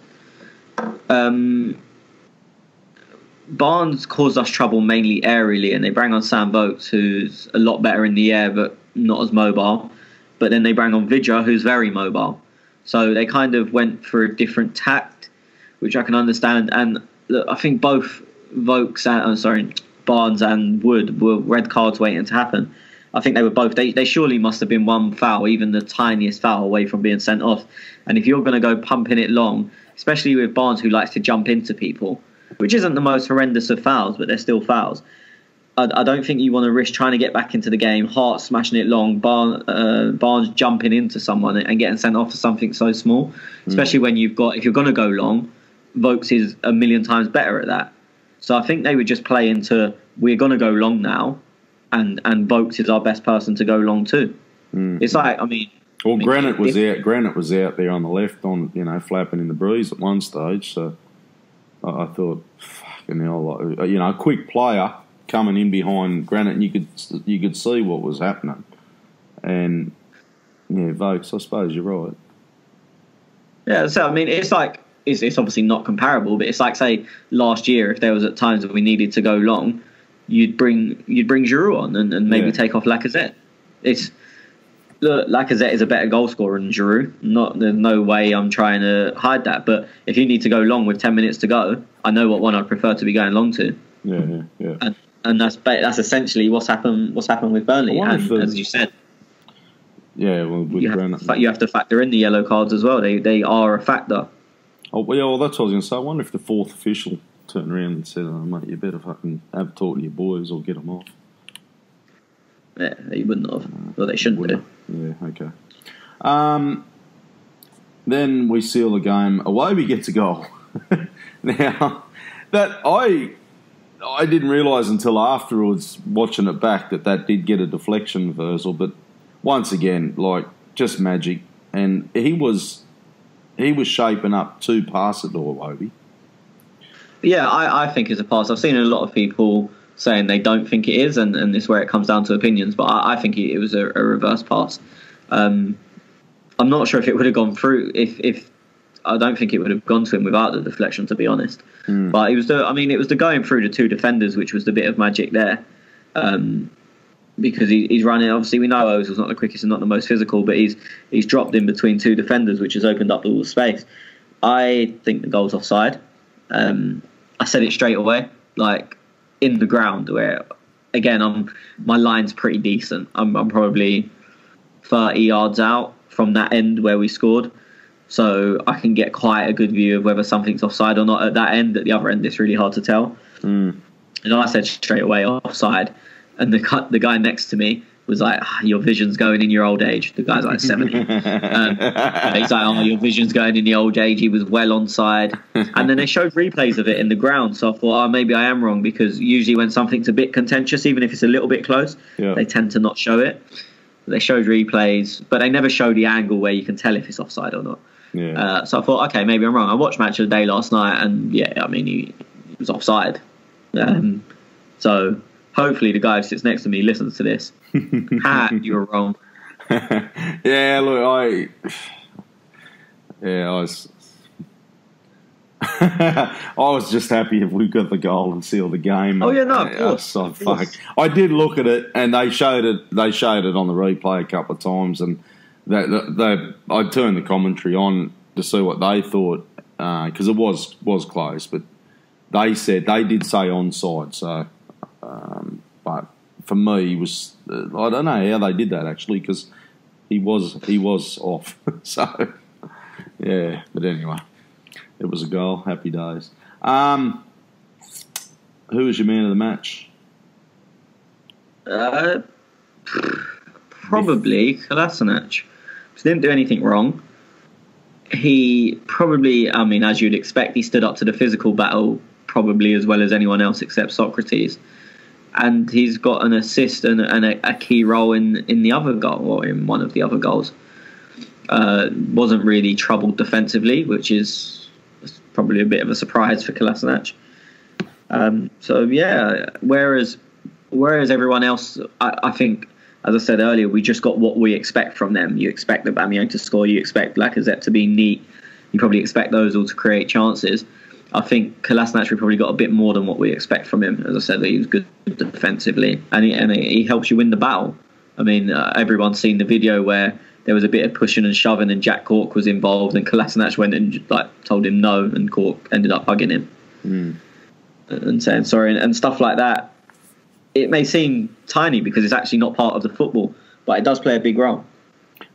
Barnes caused us trouble mainly aerially, and they bring on Sam Vokes, who's a lot better in the air but not as mobile. But then they bring on Vidra, who's very mobile. So they kind of went for a different tact, which I can understand. And look, I think both Barnes and Wood were red cards waiting to happen. I think they were both. They surely must have been one foul, even the tiniest foul, away from being sent off. And if you're going to go pumping it long, especially with Barnes, who likes to jump into people, which isn't the most horrendous of fouls, but they're still fouls. I don't think you want to risk trying to get back into the game, Hart smashing it long, Barnes jumping into someone and getting sent off for something so small. Especially when if you're going to go long, Vokes is a million times better at that. So I think they would just play into, we're going to go long now, and Vokes is our best person to go long too. It's like, Granite was out. Granite was out there on the left, flapping in the breeze at one stage. So I thought, fucking hell, a quick player coming in behind Granite, and you could see what was happening. And yeah, Vokes, I suppose you're right. Yeah, so it's like it's obviously not comparable, but it's like, say, last year, if there was at times that we needed to go long, you'd bring Giroud on and maybe take off Lacazette. Lacazette is a better goal scorer than Giroud. There's no way I'm trying to hide that. But if you need to go long with 10 minutes to go, I know what one I'd prefer to be going long to. Yeah. And that's essentially what's happened with Burnley. And as you said, you have to factor in the yellow cards as well. They are a factor. Oh well, that's what I was going to say. I wonder if the fourth official turned around and said, "Oh mate, you better fucking have a talk to your boys or get them off." Yeah, they wouldn't have. Well, they shouldn't do. Yeah, okay. Then we seal the game. Away gets a goal. Now, that I didn't realise until afterwards, watching it back, that did get a deflection reversal. But once again, just magic. And he was shaping up to pass it to Iwobi. Yeah, I think it's a pass. I've seen a lot of people saying they don't think it is, and this is where it comes down to opinions. But I think it was a reverse pass. I'm not sure if it would have gone through. If I don't think it would have gone to him without the deflection, to be honest. But it was the going through the two defenders, which was the bit of magic there. Because he's running. Obviously, we know Ozil's not the quickest and not the most physical, but he's dropped in between two defenders, which has opened up all the space. I think the goal's offside. I said it straight away, in the ground, where again my line's pretty decent. I'm probably 30 yards out from that end where we scored, so I can get quite a good view of whether something's offside or not at that end. At the other end, it's really hard to tell. And I said straight away offside, and the guy next to me was like, your vision's going in your old age. The guy's like 70. He's like, your vision's going in the old age. He was well onside. And then they showed replays of it in the ground. So I thought, maybe I am wrong, because usually when something's a bit contentious, even if it's a little bit close, they tend to not show it. They showed replays, but they never show the angle where you can tell if it's offside or not. So I thought, okay, maybe I'm wrong. I watched Match of the Day last night, and he was offside. So hopefully the guy who sits next to me listens to this. You were wrong. Yeah, look, I was I was just happy if we got the goal and sealed the game. Oh yeah, no, of course. I did look at it, and they showed it on the replay a couple of times, and I turned the commentary on to see what they thought, because it was close, but they did say onside. So, but for me, it was I don't know how they did that actually, because he was off. So yeah, but anyway. It was a goal. Happy days. Who was your man of the match? Probably Kolasinac. He didn't do anything wrong. He probably, as you'd expect, he stood up to the physical battle probably as well as anyone else except Socrates. And he's got an assist and a key role in the other goal, or in one of the other goals. Wasn't really troubled defensively, which is probably a bit of a surprise for Kolasinac. So yeah, whereas everyone else, I think, as I said earlier, we just got what we expect from them. You expect Aubameyang to score, you expect Lacazette to be neat, you probably expect those all to create chances. I think Kolasinac, we probably got a bit more than what we expect from him. As I said, he was good defensively, and he helps you win the battle. Everyone's seen the video where there was a bit of pushing and shoving, and Jack Cork was involved, and Kolasinac went and told him no, and Cork ended up hugging him and saying sorry and stuff like that. It may seem tiny because it's actually not part of the football, but it does play a big role.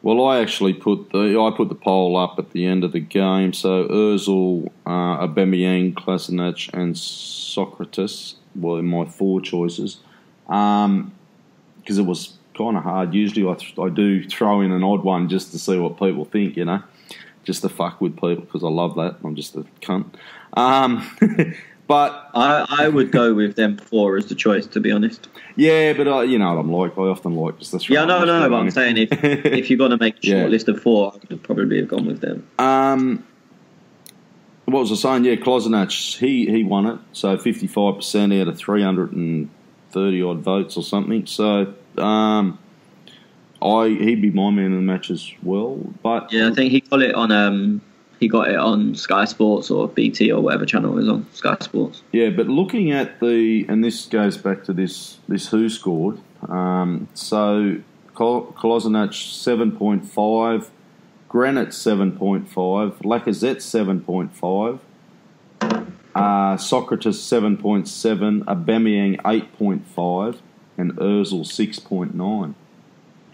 Well, I actually put the poll up at the end of the game. So Ozil, Aubameyang, Kolasinac, and Socrates were my four choices. because it was kind of hard. Usually I do throw in an odd one just to see what people think, just to fuck with people because I love that. I'm just a cunt. But I would go with them 4 as the choice, to be honest. Yeah, but you know what I'm like. I often like just to throw. Yeah, no, but I'm saying if you're going to make a short list of 4, I would probably have gone with them. What was I saying? Yeah, Kolasinac, he won it. So 55% out of 330 odd votes or something. So he'd be my man in the match as well. But yeah, I think he got it on Sky Sports or BT or whatever channel it was on, Sky Sports. Yeah, but looking at and this goes back to this who scored. So Kolasinac 7.5. Granite 7.5, Lacazette 7.5, Socrates 7.7, Aubameyang 8.5, and Ozil 6.9.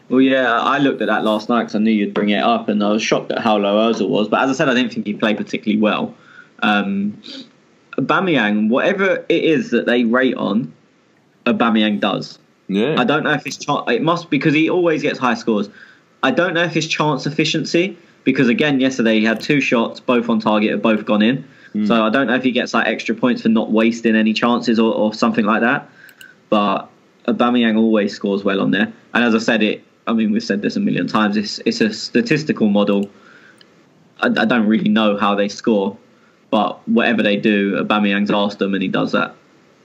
Well, yeah, I looked at that last night because I knew you'd bring it up, and I was shocked at how low Ozil was. But as I said, I didn't think he played particularly well. Aubameyang, whatever it is that they rate on, Aubameyang does. Yeah, I don't know if it must, because he always gets high scores. I don't know if it's chance efficiency, because again, yesterday he had 2 shots, both on target, have both gone in. So I don't know if he gets like extra points for not wasting any chances or something like that. But Aubameyang always scores well on there. And as I said, we've said this a million times, it's a statistical model. I don't really know how they score, but whatever they do, Aubameyang's asked them and he does that.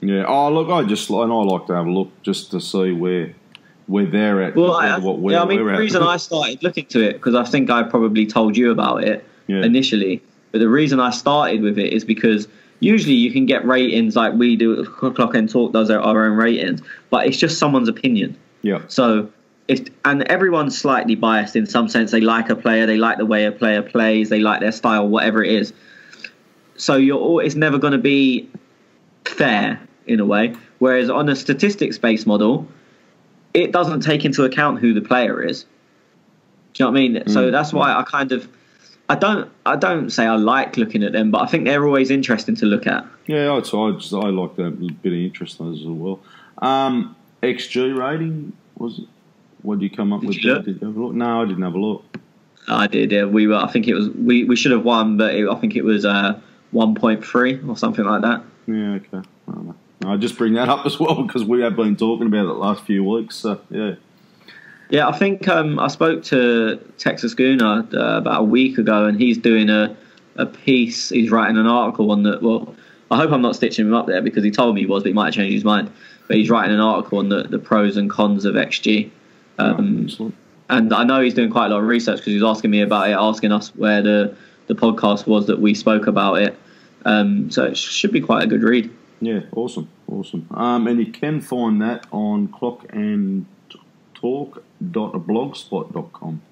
Yeah. Oh, look, I like to have a look just to see where they're at. Well, the reason I started looking to it, because I think I probably told you about it initially, but the reason I started with it is because usually you can get ratings like we do, Clock and Talk does our own ratings, but it's just someone's opinion. Yeah. So, and everyone's slightly biased in some sense. They like a player, they like the way a player plays, they like their style, whatever it is. So it's never going to be fair in a way. Whereas on a statistics-based model, it doesn't take into account who the player is. Do you know what I mean? So that's why I don't say I like looking at them, but I think they're always interesting to look at. Yeah, I like that bit of interest in those as well. XG rating, was it? What did you come up with? Did you have a look? No, I didn't have a look. I did. Yeah, I think it was. We should have won, but I think it was 1.3 or something like that. Yeah. Okay. I don't know. I just bring that up as well because we have been talking about it the last few weeks. So yeah. Yeah, I think I spoke to Texas Gooner about a week ago, and he's doing a piece. He's writing an article on that. Well, I hope I'm not stitching him up there because he told me he was, but he might have changed his mind. But he's writing an article on the pros and cons of XG. And I know he's doing quite a lot of research because he was asking me about it, asking us where the podcast was that we spoke about it. So it should be quite a good read. Yeah, awesome. And you can find that on clockandtalk.blogspot.com.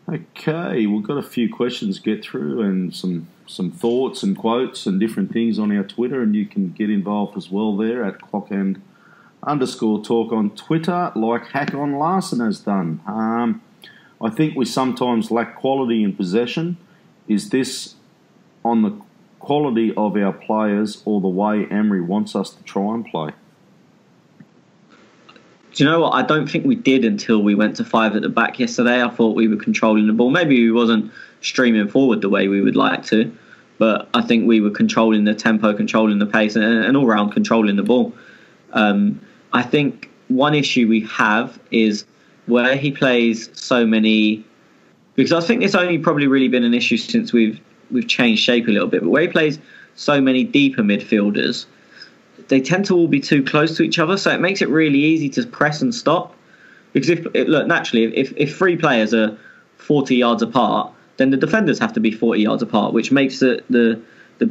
Okay, we've got a few questions to get through and some thoughts and quotes and different things on our Twitter, and you can get involved as well there at clockand_talk on Twitter, like Hakon Larsen has done. I think we sometimes lack quality in possession. Is this on the quality of our players or the way Emery wants us to try and play? Do you know what? I don't think we did until we went to 5 at the back yesterday. I thought we were controlling the ball. Maybe we wasn't streaming forward the way we would like to, but I think we were controlling the tempo, controlling the pace, and all round controlling the ball. I think one issue we have is where he plays so many, because I think it's only probably really been an issue since we've changed shape a little bit, but where he plays so many deeper midfielders, they tend to all be too close to each other, so it makes it really easy to press and stop. Because if 3 players are 40 yards apart, then the defenders have to be 40 yards apart, which makes the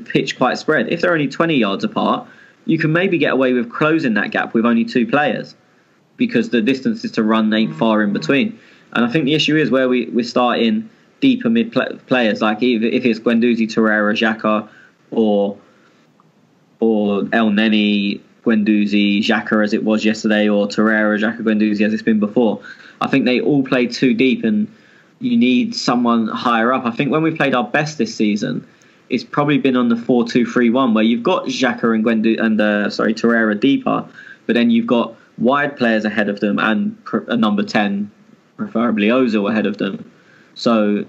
pitch quite spread. If they're only 20 yards apart, you can maybe get away with closing that gap with only 2 players because the distances to run ain't far in between. And I think the issue is where we're starting deeper mid players, like if it's Guendouzi, Torreira, Xhaka, or El Neni, Guendouzi, Xhaka as it was yesterday, or Torreira, Xhaka, Guendouzi as it's been before. I think they all play too deep and you need someone higher up. I think when we played our best this season, it's probably been on the 4-2-3-1 where you've got Xhaka and Torreira deeper, but then you've got wide players ahead of them and a number 10, preferably Ozil, ahead of them. So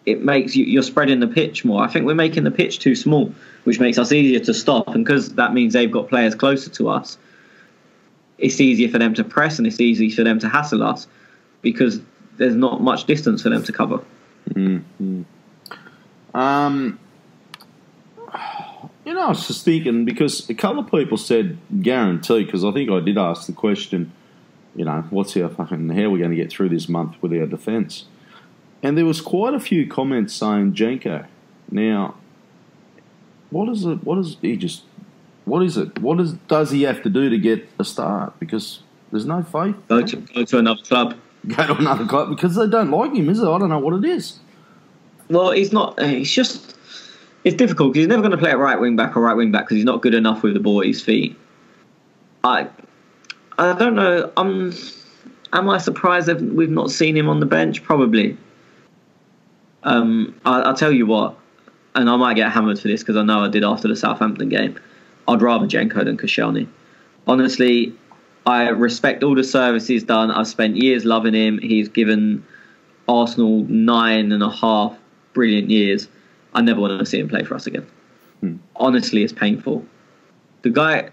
it makes you're spreading the pitch more. I think we're making the pitch too small, which makes us easier to stop. And because that means they've got players closer to us, it's easier for them to press and it's easy for them to hassle us because there's not much distance for them to cover. Mm-hmm. I was just thinking, because a couple of people said guarantee, because I think I did ask the question, how are we going to get through this month with our defence? And there was quite a few comments saying Jenko. Now, does he have to do to get a start? Because there's no faith. Go to another club. Go to another club because they don't like him, is it? I don't know what it is. Well, he's not. It's difficult because he's never going to play at right wing back because he's not good enough with the ball at his feet. I don't know. Am I surprised that we've not seen him on the bench? Probably. I'll tell you what, and I might get hammered for this because I know I did after the Southampton game. I'd rather Jenko than Koscielny. Honestly, I respect all the service he's done. I've spent years loving him. He's given Arsenal 9.5 brilliant years. I never want to see him play for us again. Honestly, it's painful. The guy,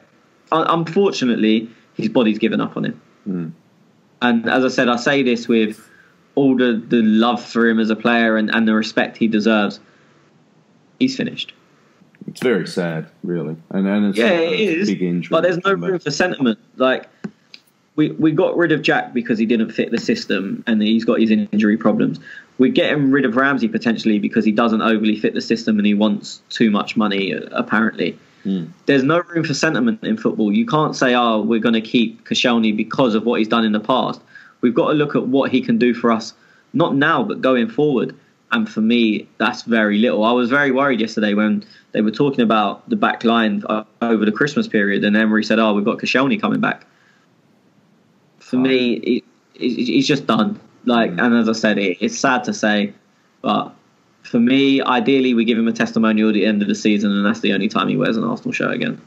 unfortunately, his body's given up on him. And as I said, I say this with all the love for him as a player and the respect he deserves. He's finished. It's very sad, really. And it's it is. Big injury. But there's no room for sentiment. Like, we got rid of Jack because he didn't fit the system and he's got his injury problems. We're getting rid of Ramsey potentially because he doesn't overly fit the system and he wants too much money, apparently. There's no room for sentiment in football. You can't say, we're going to keep Koscielny because of what he's done in the past. We've got to look at what he can do for us, not now, but going forward. And for me, that's very little. I was very worried yesterday when they were talking about the back line over the Christmas period and Emery said, we've got Koscielny coming back. For me, he's just done. And as I said, it's sad to say, but for me, ideally, we give him a testimonial at the end of the season, and that's the only time he wears an Arsenal shirt again.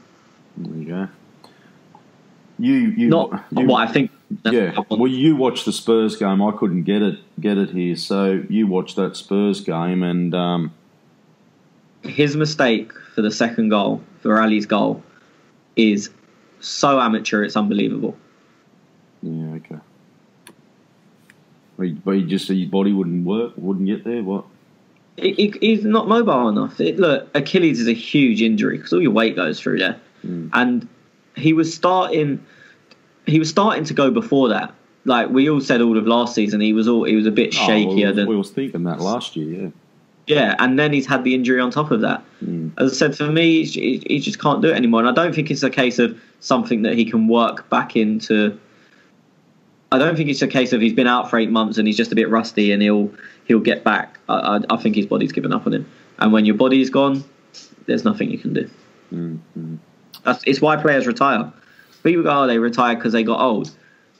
There you go. What I think. Yeah. Well, you watched the Spurs game. I couldn't get it here, so you watched that Spurs game, and his mistake for the second goal, for Ali's goal, is so amateur. It's unbelievable. Yeah. Okay. But his body wouldn't work, wouldn't get there. What? He's not mobile enough. Look, Achilles is a huge injury because all your weight goes through there, and he was starting to go before that. Like we all said all of last season, he was a bit shakier than we was thinking that last year. Yeah. Yeah, and then he's had the injury on top of that. As I said, for me, he just can't do it anymore. And I don't think it's a case of something that he can work back into. I don't think it's a case of he's been out for 8 months and he's just a bit rusty and he'll get back. I think his body's given up on him. And when your body's gone, there's nothing you can do. It's why players retire. People go, they retired because they got old.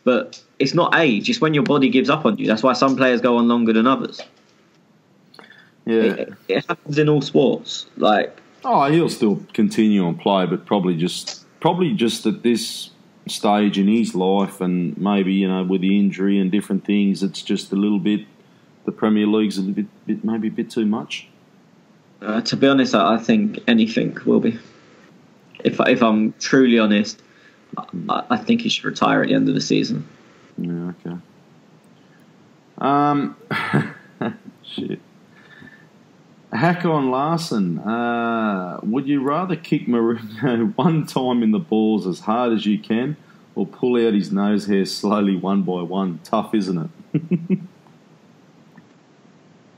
But it's not age. It's when your body gives up on you. That's why some players go on longer than others. Yeah, it happens in all sports. He'll still continue and play, but probably just at this stage in his life, and maybe with the injury and different things, it's just a little bit. The Premier League's a little bit maybe a bit too much. To be honest, I think anything will be. If I'm truly honest, I think he should retire at the end of the season. Yeah. Okay. Shit. Hakon Larsen, would you rather kick Mourinho one time in the balls as hard as you can or pull out his nose hair slowly one by one? Tough, isn't it?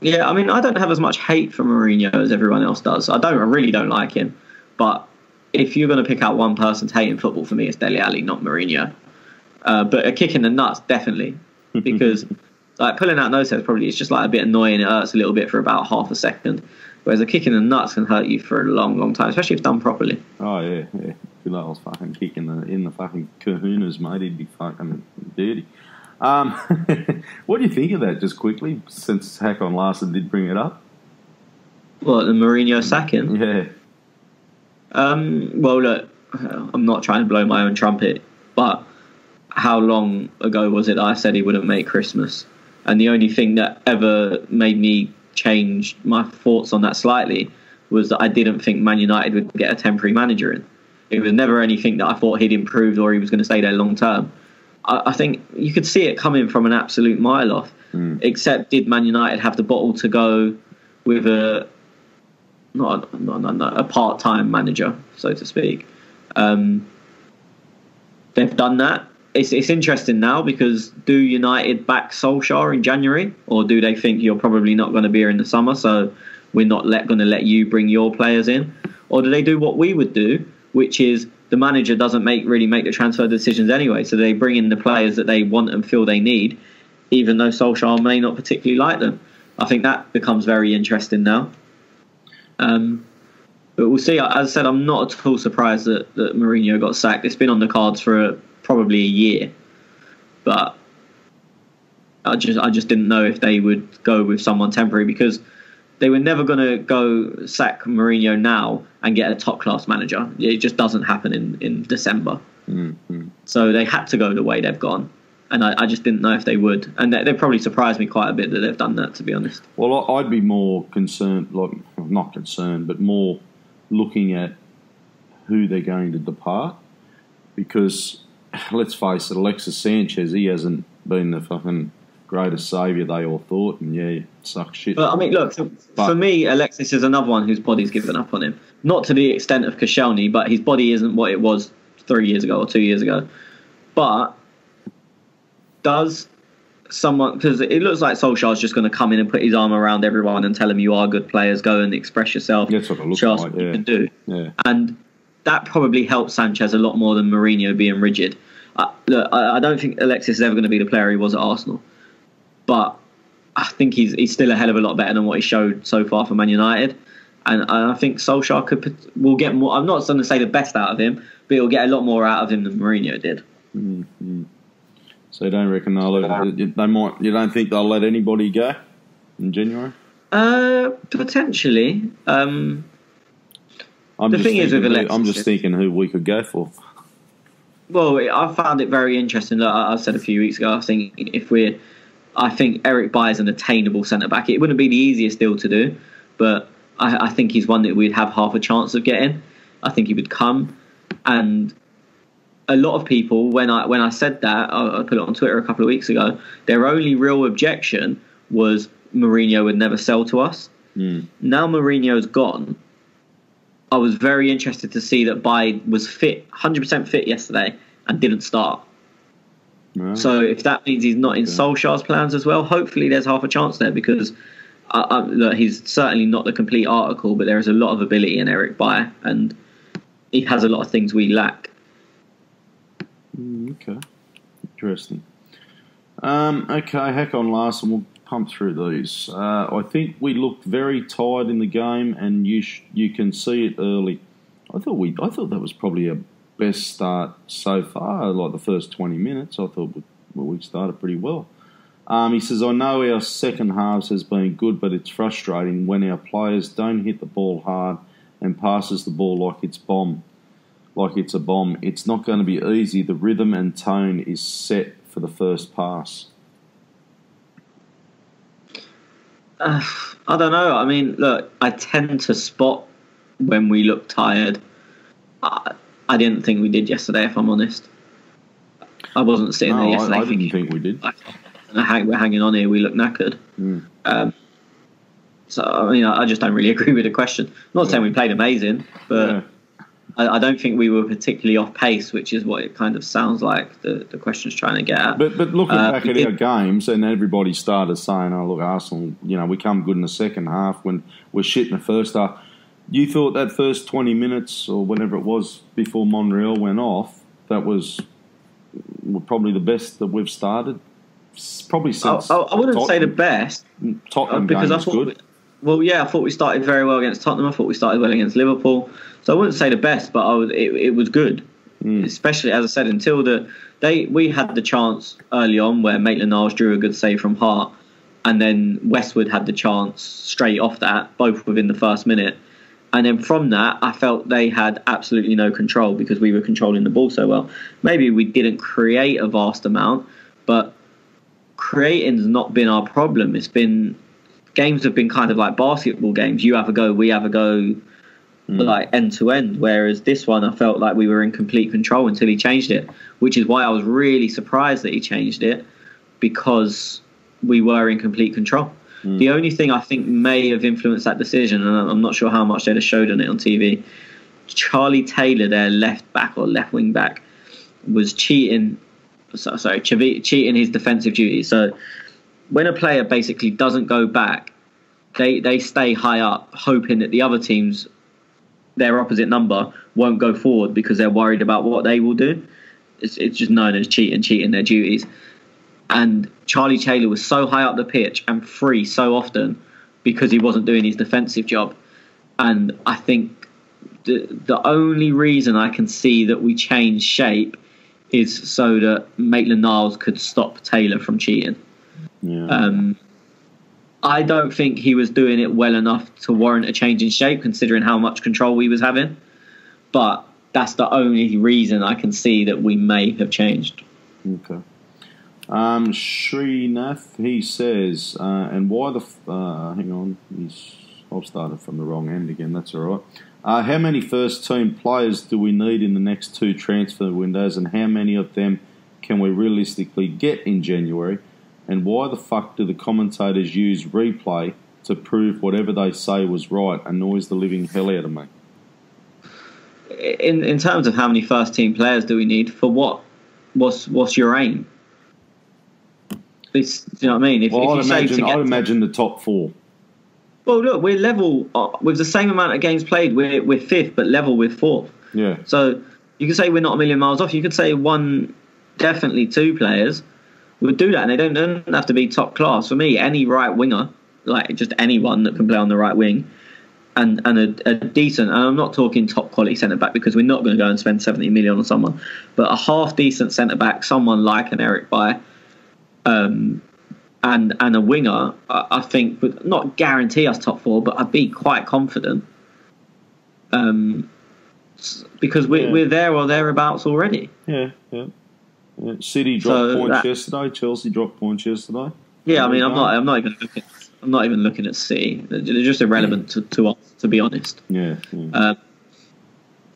Yeah, I mean, I don't have as much hate for Mourinho as everyone else does. I really don't like him. But if you're going to pick out one person to hate in football, for me, it's Dele Alli, not Mourinho. But a kick in the nuts, definitely. Because pulling out nose hair it's just a bit annoying. It hurts a little bit for about half a second. Whereas a kick in the nuts can hurt you for a long, long time, especially if done properly. Oh, yeah. If I was fucking kicking in the fucking kahunas, mate, he'd be fucking dirty. What do you think of that, just quickly, since Hakon Larsen did bring it up? What, the Mourinho sacking? Yeah. Well, look, I'm not trying to blow my own trumpet, but how long ago was it that I said he wouldn't make Christmas? And the only thing that ever made me change my thoughts on that slightly was that I didn't think Man United would get a temporary manager in. It was never anything that I thought he'd improved or he was going to stay there long term. I think you could see it coming from an absolute mile off. Except, did Man United have the bottle to go with a part-time manager, so to speak? They've done that. It's interesting now, because do United back Solskjaer in January, or do they think you're probably not going to be here in the summer, so we're not going to let you bring your players in? Or do they do what we would do, which is the manager doesn't really make the transfer decisions anyway, so they bring in the players that they want and feel they need, even though Solskjaer may not particularly like them? I think that becomes very interesting now. But we'll see. As I said, I'm not at all surprised that Mourinho got sacked. It's been on the cards for probably a year, but I just didn't know if they would go with someone temporary, because they were never going to go sack Mourinho now and get a top class manager. It just doesn't happen in December. So they had to go the way they've gone, and I just didn't know if they would. And they probably surprised me quite a bit that they've done that, to be honest. Well, I'd be more concerned, not concerned, but more looking at who they're going to depart, because let's face it, Alexis Sanchez, he hasn't been the fucking greatest saviour they all thought, and yeah, sucks shit. But I mean, look, for me, Alexis is another one whose body's given up on him. Not to the extent of Koscielny, but his body isn't what it was 3 years ago or 2 years ago. But does someone, because it looks like Solskjaer's just going to come in and put his arm around everyone and tell them you are good players, go and express yourself, that's what it looks show us like, what you can do. Yeah. And that probably helps Sanchez a lot more than Mourinho being rigid. Look, I don't think Alexis is ever going to be the player he was at Arsenal, but I think he's still a hell of a lot better than what he showed so far for Man United. And I think Solskjaer will get more. I'm not going to say the best out of him, but he'll get a lot more out of him than Mourinho did. Mm-hmm. So you don't reckon they might? You don't think they'll let anybody go in January? Potentially. The thing is with Alexis, I'm just thinking who we could go for. Well, I found it very interesting. I said a few weeks ago, I think Eric Bailly is an attainable centre back. It wouldn't be the easiest deal to do, but I think he's one that we'd have half a chance of getting. I think he would come, and a lot of people, when I said that, I put it on Twitter a couple of weeks ago, their only real objection was Mourinho would never sell to us. Now Mourinho's gone, I was very interested to see that Bailly was fit, 100% fit yesterday, and didn't start. Right. So if that means he's not in Solskjaer's plans as well, hopefully there's half a chance there, because look, he's certainly not the complete article, but there is a lot of ability in Eric Bailly, and he has a lot of things we lack. Okay, interesting. Okay, heck on last, and we'll pump through these. I think we looked very tired in the game, and you can see it early. I thought that was probably our best start so far. Like the first 20 minutes, I thought we started pretty well. He says, I know our second halves has been good, but it's frustrating when our players don't hit the ball hard and passes the ball like it's a bomb. It's not going to be easy. The rhythm and tone is set for the first pass. I don't know. I mean, look, I tend to spot when we look tired. I didn't think we did yesterday, if I'm honest. I wasn't sitting there yesterday I didn't think we did. We're hanging on here, we look knackered. So, I mean, I just don't really agree with the question. I'm not saying we played amazing, but I don't think we were particularly off pace, which is what it kind of sounds like the question's trying to get at. But looking back at our games, and everybody started saying, oh, look, Arsenal, we come good in the second half when we're shit in the first half. You thought that first 20 minutes or whatever it was before Monreal went off, that was probably the best that we've started? Probably since I wouldn't say the best. Tottenham because game was good. I thought we started very well against Tottenham. I thought we started well against Liverpool. So I wouldn't say the best, but it was good. Especially, as I said, until we had the chance early on where Maitland-Niles drew a good save from Hart, and then Westwood had the chance straight off that, both within the first minute. And then from that, I felt they had absolutely no control because we were controlling the ball so well. Maybe we didn't create a vast amount, but creating's not been our problem. It's been games have been kind of like basketball games. You have a go, we have a go, like end to end. Whereas this one, I felt like we were in complete control until he changed it, which is why I was really surprised that he changed it, because we were in complete control. The only thing I think may have influenced that decision, and I'm not sure how much they'd have showed on it on TV, Charlie Taylor, their left back or left wing back, was cheating his defensive duties. So when a player basically doesn't go back, they stay high up, hoping that the other teams, their opposite number, won't go forward because they're worried about what they will do. It's just known as cheating their duties. And Charlie Taylor was so high up the pitch and free so often because he wasn't doing his defensive job. And I think the only reason I can see that we changed shape is so that Maitland-Niles could stop Taylor from cheating. Yeah. I don't think he was doing it well enough to warrant a change in shape, considering how much control we was having. But that's the only reason I can see that we may have changed. Okay. Srinath, he says, and why the... hang on, I've started from the wrong end again, that's all right. How many first-team players do we need in the next 2 transfer windows, and how many of them can we realistically get in January? And why the fuck do the commentators use replay to prove whatever they say was right? Annoys the living hell out of me. In terms of how many first-team players do we need, for what? What's your aim? Do you know what I mean? I'd imagine the top 4. Well, look, we're level with the same amount of games played. We're 5th, but level with 4th. Yeah. So you could say we're not a million miles off. You could say definitely 2 players would do that, and they don't have to be top class. For me, any right winger, like just anyone that can play on the right wing, and a decent, and I'm not talking top quality centre back because we're not going to go and spend 70 million on someone, but a half decent centre back, someone like an Eric Bailly. And a winger, I think, would not guarantee us top 4, but I'd be quite confident. Because we're there or thereabouts already. Yeah. City dropped points yesterday. Chelsea dropped points yesterday. Yeah, I mean, I'm not even looking at City. They're just irrelevant to us, to be honest. Yeah.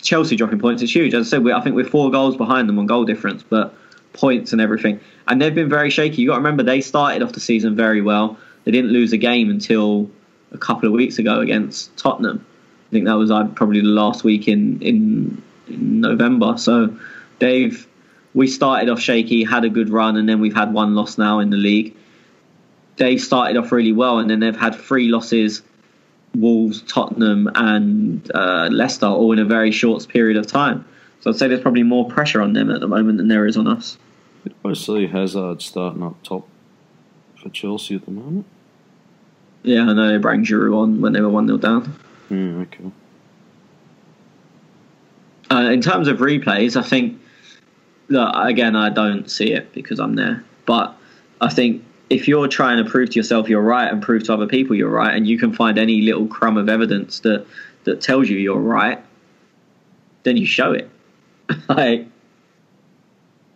Chelsea dropping points is huge. As I said, I think we're 4 goals behind them on goal difference, but points and everything. And they've been very shaky. You got to remember, they started off the season very well. They didn't lose a game until a couple of weeks ago against Tottenham. I think that was probably the last week in November. So we started off shaky, had a good run, and then we've had 1 loss now in the league. They started off really well, and then they've had 3 losses: Wolves, Tottenham, and Leicester, all in a very short period of time. So I'd say there's probably more pressure on them at the moment than there is on us. I see Hazard starting up top for Chelsea at the moment. Yeah, I know they brought Giroud on when they were 1-0 down. Yeah, okay. In terms of replays, I think, look, again, I don't see it because I'm there. But I think if you're trying to prove to yourself you're right and prove to other people you're right, and you can find any little crumb of evidence that tells you you're right, then you show it. Like,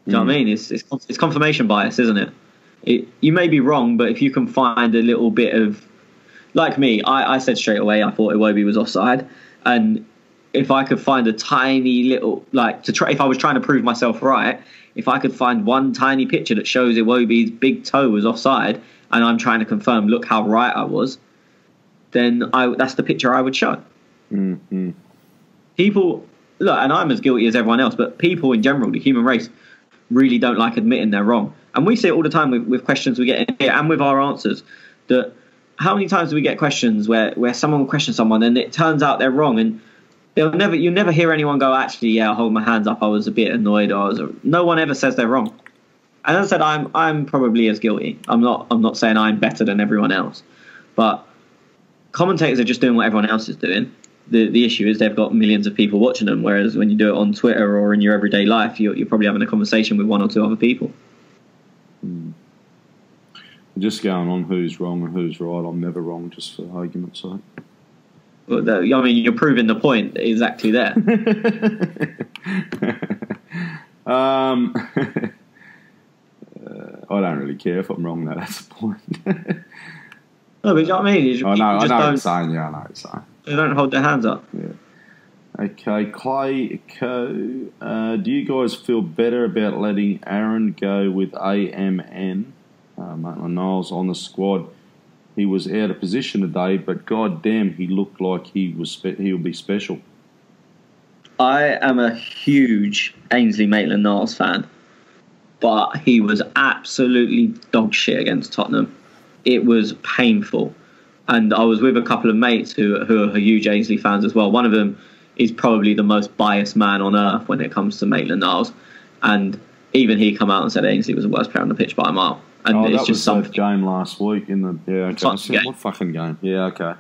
you know what I mean? It's confirmation bias, isn't it? You may be wrong, but if you can find a little bit of, like me, I said straight away I thought Iwobi was offside, and if I could find a tiny little, if I was trying to prove myself right, if I could find one tiny picture that shows Iwobi's big toe was offside, and I'm trying to confirm, look how right I was, then that's the picture I would show. Mm-hmm. People, look, and I'm as guilty as everyone else, but people in general, the human race, really don't like admitting they're wrong. And we see it all the time with questions we get in here and with our answers. That how many times do we get questions where someone will question someone and it turns out they're wrong, and you'll never hear anyone go, actually, yeah, I'll hold my hands up, I was a bit annoyed, no one ever says they're wrong. And as I said, I'm probably as guilty. I'm not saying I'm better than everyone else, but commentators are just doing what everyone else is doing. The issue is they've got millions of people watching them, whereas when you do it on Twitter or in your everyday life, you're probably having a conversation with 1 or 2 other people. Just going on who's wrong and who's right. I'm never wrong, just for argument's sake. I mean, you're proving the point exactly there. I don't really care if I'm wrong, though. That's the point. No, but you know what I mean? I know what you're saying. Yeah, I know what you're saying. They don't hold their hands up. Yeah. Okay, Clay Co. Do you guys feel better about letting Aaron go with AMN, Maitland-Niles, on the squad? He was out of position today, but god damn, he looked like he'll be special. I am a huge Ainsley Maitland-Niles fan, but he was absolutely dog shit against Tottenham. It was painful. And I was with a couple of mates who are huge Ainsley fans as well. One of them is probably the most biased man on earth when it comes to Maitland-Niles. And even he come out and said Ainsley was the worst player on the pitch by a mile. And it's that just was something. the game last week in the what fucking game? Yeah, okay.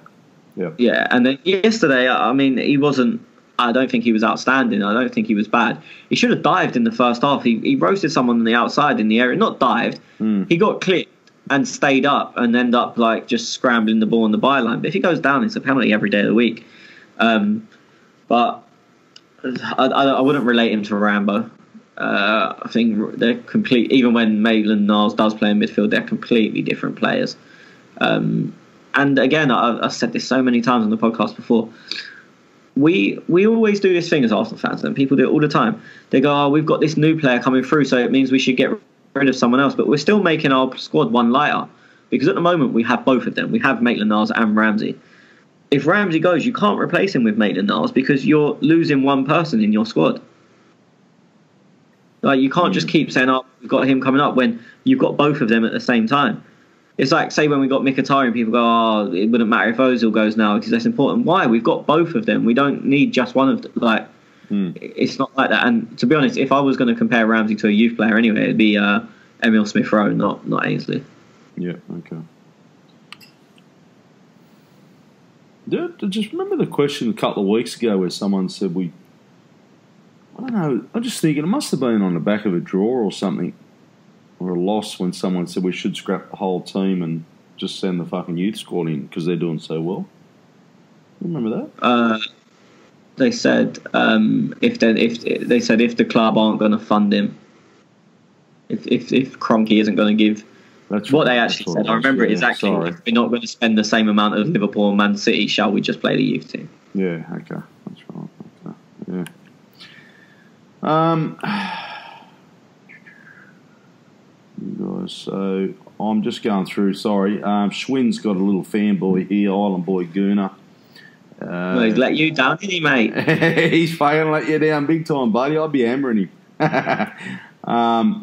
Yeah, and then yesterday, I mean, he wasn't. I don't think he was outstanding. I don't think he was bad. He should have dived in the first half. He roasted someone on the outside in the area. Not dived. He got clipped and stayed up and ended up like just scrambling the ball on the byline. But if he goes down, it's a penalty every day of the week. But I wouldn't relate him to Rambo. I think they're complete. Even when Maitland-Niles does play in midfield, they're completely different players. And again, I've said this so many times on the podcast before. We always do this thing as Arsenal fans, and people do it all the time. They go, "Oh, we've got this new player coming through, so it means we should get rid of someone else." But we're still making our squad one lighter, because at the moment we have both of them. We have Maitland-Niles and Ramsey. If Ramsey goes, you can't replace him with Maitland-Niles because you're losing one person in your squad. Like, you can't just keep saying, "Oh, we've got him coming up," when you've got both of them at the same time. It's like, say, when we got Mkhitaryan, people go, "Oh, it wouldn't matter if Ozil goes now because that's important." Why? We've got both of them. We don't need just one of them. Like, it's not like that. And to be honest, if I was going to compare Ramsey to a youth player anyway, it'd be Emile Smith-Rowe, not Ainsley. Yeah, okay. Yeah, just remember the question a couple of weeks ago where someone said I don't know, I'm just thinking it must have been on the back of a draw or something, or a loss, when someone said we should scrap the whole team and just send the fucking youth squad in because they're doing so well. You remember that? They said if the club aren't going to fund him, if Kroenke isn't going to give. That's what they actually said. I remember it exactly. If we're not going to spend the same amount of Liverpool and Man City, shall we just play the youth team? Yeah, okay. That's right. Okay. Yeah. You guys, so I'm just going through, sorry. Schwinn's got a little fanboy here, Island Boy Gooner. Well, he's let you down, didn't he, mate? He's fucking let you down big time, buddy. I'll be hammering him.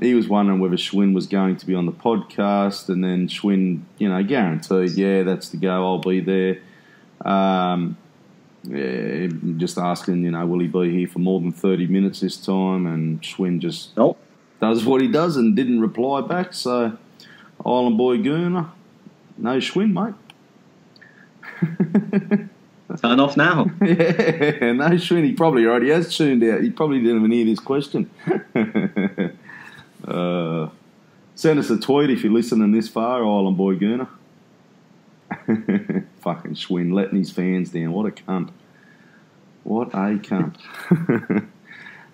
He was wondering whether Schwinn was going to be on the podcast, and then Schwinn, guaranteed, yeah, that's the go, I'll be there. Yeah, just asking, will he be here for more than 30 minutes this time? And Schwinn just does what he does and didn't reply back. So, Island Boy Gooner, no Schwinn, mate. Turn off now. Yeah, no Schwinn. He probably already has tuned out. He probably didn't even hear this question. Send us a tweet if you're listening this far, Island Boy Gooner. Fucking Schwinn, letting his fans down. What a cunt. What a cunt.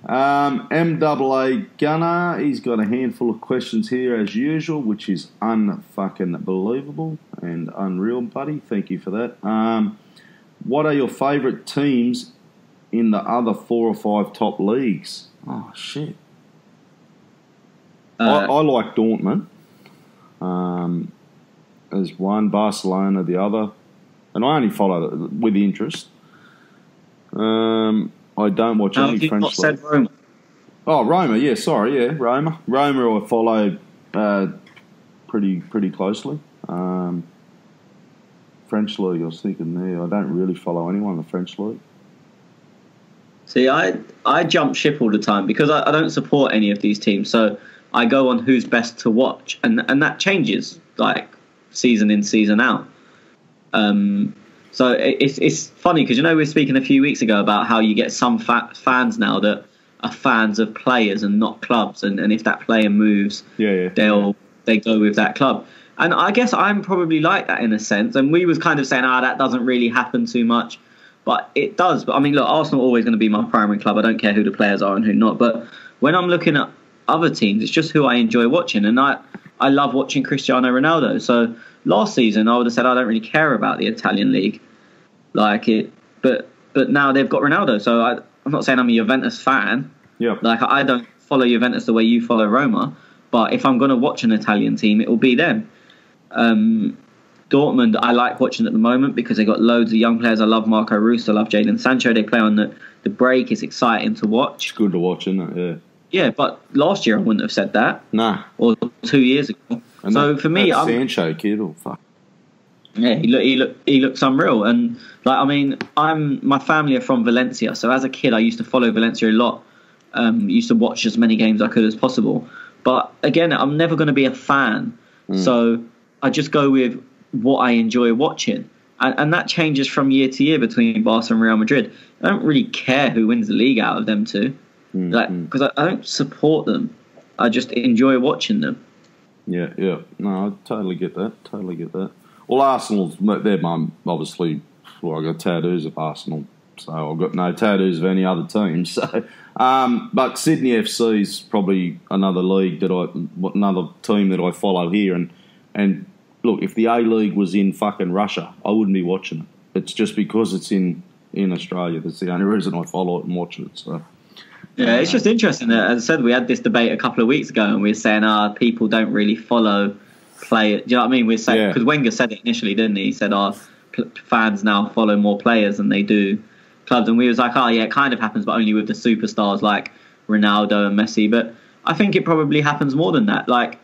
MAA Gunner, he's got a handful of questions here as usual, which is unfucking believable and unreal, buddy. Thank you for that. What are your favourite teams in the other 4 or 5 top leagues? Oh, shit. I like Dortmund. As one, Barcelona the other, and I only follow it with interest. I don't watch any French league. Said Roma. Oh, Roma, yeah, sorry, yeah, Roma. Roma I follow pretty closely. French league, I was thinking there. I don't really follow anyone in the French league. See, I jump ship all the time because I don't support any of these teams, so I go on who's best to watch, and that changes like season in, season out. So it's funny because we were speaking a few weeks ago about how you get some fans now that are fans of players and not clubs, and if that player moves, they go with that club. And I guess I'm probably like that in a sense. And we was kind of saying, that doesn't really happen too much. But it does. But I mean, look, Arsenal are always going to be my primary club. I don't care who the players are and who not. But when I'm looking at other teams, it's just who I enjoy watching. And I love watching Cristiano Ronaldo. So last season, I would have said I don't really care about the Italian league. But now they've got Ronaldo. So I'm not saying I'm a Juventus fan. Yeah. Like, I don't follow Juventus the way you follow Roma. But if I'm going to watch an Italian team, it will be them. Dortmund, I like watching at the moment because they got loads of young players. I love Marco Russo, I love Jadon Sancho. They play on the break. It's exciting to watch. It's good to watch, isn't it? Yeah, but last year I wouldn't have said that. Nah. Or 2 years ago. And so for me, Sancho kid, fuck. Yeah, he looks unreal. And like, I mean, my family are from Valencia, so as a kid I used to follow Valencia a lot. Used to watch as many games I could as possible. But again, I'm never going to be a fan, so I just go with what I enjoy watching, and that changes from year to year between Barca and Real Madrid. I don't really care who wins the league out of them two, because I don't support them. I just enjoy watching them. Yeah. No, I totally get that. Well, Arsenal's their mum, obviously. Well, I got tattoos of Arsenal, so I've got no tattoos of any other team. So, but Sydney FC is probably another team that I follow here. And look, if the A League was in fucking Russia, I wouldn't be watching it. It's just because it's in Australia. That's the only reason I follow it and watch it. So. Yeah, it's just interesting. As I said, we had this debate a couple of weeks ago, and we were saying, people don't really follow players. Do you know what I mean? We're saying, because Wenger said it initially, didn't he? He said, fans now follow more players than they do clubs. And we was like, it kind of happens, but only with the superstars like Ronaldo and Messi. But I think it probably happens more than that. Like,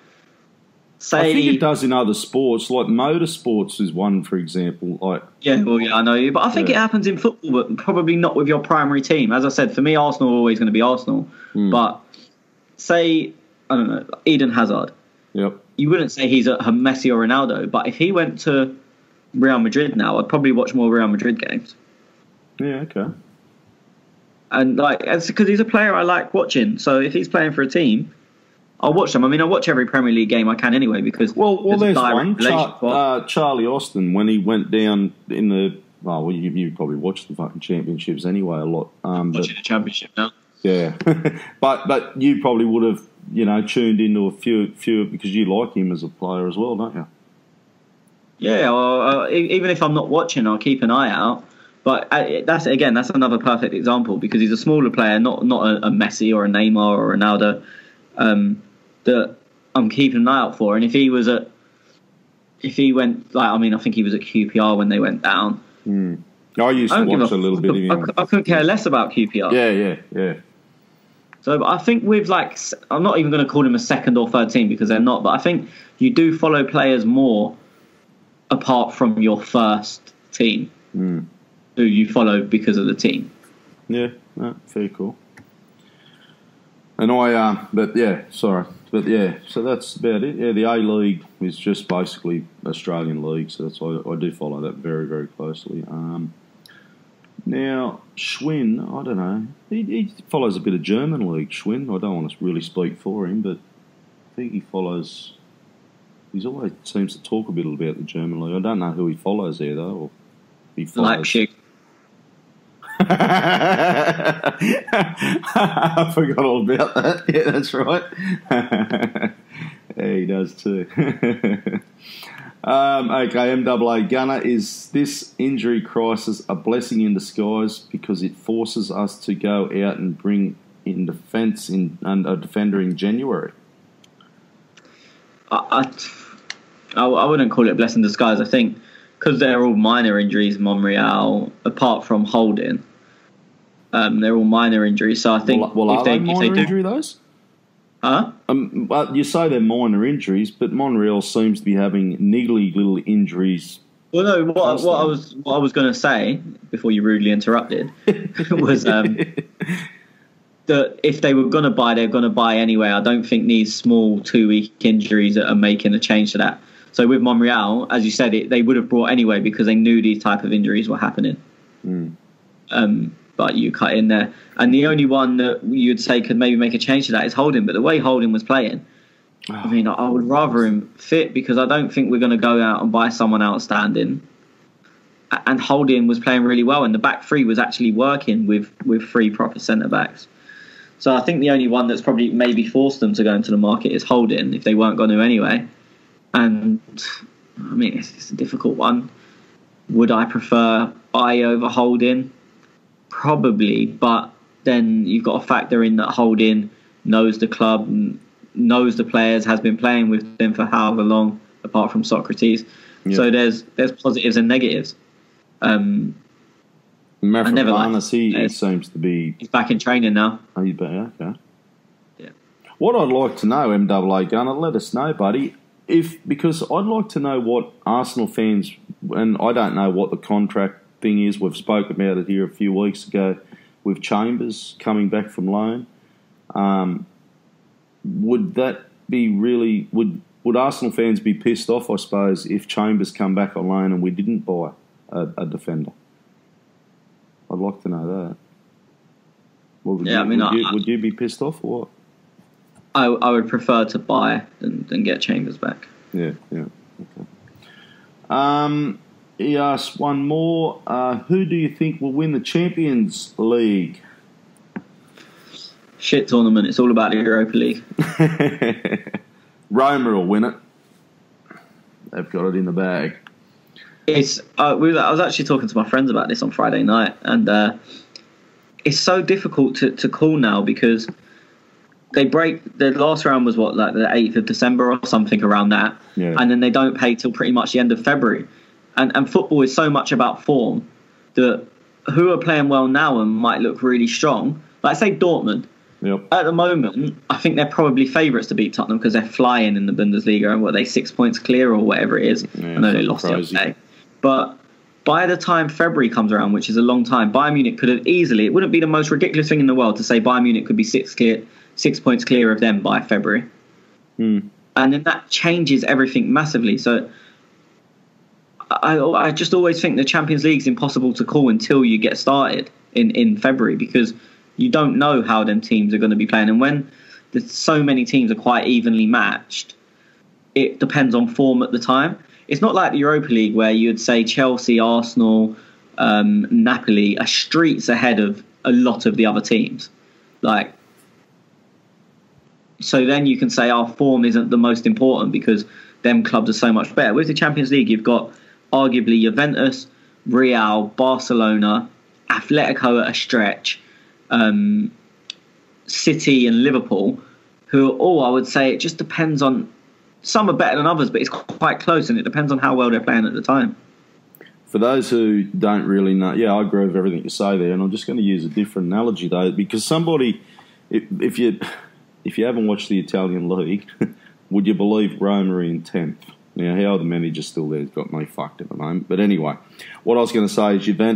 I think it does in other sports, like motorsports is one, for example. I know you, but I think it happens in football, but probably not with your primary team. As I said, for me, Arsenal are always going to be Arsenal. But say, I don't know, Eden Hazard. Yep. You wouldn't say he's a Messi or Ronaldo, but if he went to Real Madrid now, I'd probably watch more Real Madrid games. Yeah, okay. And it's because he's a player I like watching. So if he's playing for a team, I'll watch them. I mean, I watch every Premier League game I can anyway because there's one. Charlie Austin, when he went down in the you probably watched the fucking championships anyway a lot. Watching the championship now. Yeah, but you probably would have tuned into a few because you like him as a player as well, don't you? Yeah, well, even if I'm not watching, I'll keep an eye out. But that's another perfect example because he's a smaller player, not a Messi or a Neymar or a Ronaldo. That I'm keeping an eye out for, and if he went I think he was at QPR when they went down. I used to watch a little bit of him. I couldn't care less about QPR. Yeah. So I think with I'm not even going to call him a second or third team because they're not, but I think you do follow players more apart from your first team, who you follow because of the team. Yeah, very cool. And so that's about it. Yeah, the A League is just basically Australian league, so that's why I do follow that very, very closely. Now, Schwinn, I don't know. He follows a bit of German league, Schwinn. I don't want to really speak for him, but I think he follows... He always seems to talk a bit about the German league. I don't know who he follows there, though. Or he follows... Leipzig. I forgot all about that. Yeah, that's right. Yeah, he does too. Okay, MAA Gunner, is this injury crisis a blessing in disguise because it forces us to go out and bring in defence and a defender in January? I wouldn't call it a blessing in disguise. I think because they're all minor injuries, Monreal, apart from Holding, they're all minor injuries. So I think are they minor injury, those? Huh? But you say they're minor injuries, but Monreal seems to be having niggly little injuries. Well, no. What I was going to say before you rudely interrupted was that if they were going to buy, they're going to buy anyway. I don't think these small 2-week injuries are making a change to that. So with Monreal, as you said, they would have brought anyway because they knew these type of injuries were happening. But you cut in there. And the only one that you'd say could maybe make a change to that is Holding. But the way Holding was playing, I mean, I would rather him fit because I don't think we're going to go out and buy someone outstanding and Holding was playing really well, and the back three was actually working with three proper centre backs. So I think the only one that's probably maybe forced them to go into the market is Holding, if they weren't going to anyway. And I mean, it's a difficult one. Would I prefer Baye over Holding? Probably, but then you've got to factor in that Holding knows the club, knows the players, has been playing with them for however long, apart from Socrates. Yeah. So there's positives and negatives. Mavropanos, he seems to be... He's back in training now. Oh, you better, okay. Yeah. What I'd like to know, MAA Gunner, let us know, buddy, because I'd like to know what Arsenal fans, and I don't know what the contract thing is, we've spoken about it here a few weeks ago with Chambers coming back from loan. Would that be really... Would Arsenal fans be pissed off, I suppose, if Chambers come back on loan and we didn't buy a defender? I'd like to know that. Would you be pissed off or what? I would prefer to buy than get Chambers back. Yeah. Okay. He asked one more. Who do you think will win the Champions League? Shit tournament. It's all about the Europa League. Roma will win it. They've got it in the bag. I was actually talking to my friends about this on Friday night, and it's so difficult to call now because they break. The last round was the 8th of December or something around that, and then they don't pay till pretty much the end of February. And football is so much about form that who are playing well now and might look really strong, like say Dortmund. Yep. At the moment, I think they're probably favourites to beat Tottenham because they're flying in the Bundesliga and they 6 points clear or whatever it is. Yeah, I know they lost the other day. But by the time February comes around, which is a long time, Bayern Munich could have easily, it wouldn't be the most ridiculous thing in the world to say Bayern Munich could be 6 points clear of them by February. And then that changes everything massively. So I just always think the Champions League is impossible to call until you get started in February because you don't know how them teams are going to be playing. And when so many teams are quite evenly matched, it depends on form at the time. It's not like the Europa League where you'd say Chelsea, Arsenal, Napoli are streets ahead of a lot of the other teams. So then you can say our form isn't the most important because them clubs are so much better. With the Champions League, you've got arguably Juventus, Real, Barcelona, Atletico at a stretch, City and Liverpool, who are all, I would say, it just depends on... Some are better than others, but it's quite close, and it depends on how well they're playing at the time. For those who don't really know, I agree with everything you say there, and I'm just going to use a different analogy, though, because somebody, if you haven't watched the Italian league, would you believe Roma are in 10th? Now, how the manager's still there, he's got no fucked at the moment. But anyway, what I was going to say is Juve,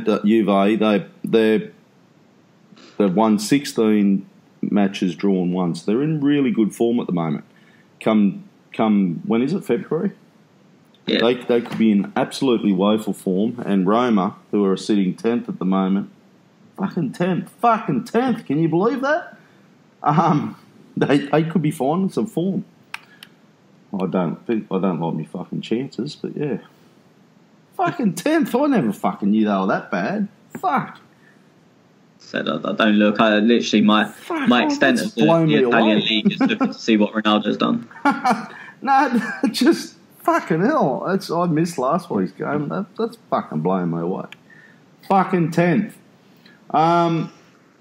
they've won 16 matches, drawn once. They're in really good form at the moment. Come when is it, February? Yeah. They could be in absolutely woeful form. And Roma, who are sitting 10th at the moment, fucking 10th. Can you believe that? They could be finding some form. I don't like me fucking chances, but yeah. Fucking 10th. I never fucking knew they were that bad. Fuck. Said I don't look. I literally my extent of the Italian league is looking to see what Ronaldo's done. No, just fucking hell. I missed last week's game. That's fucking blowing me away. Fucking 10th.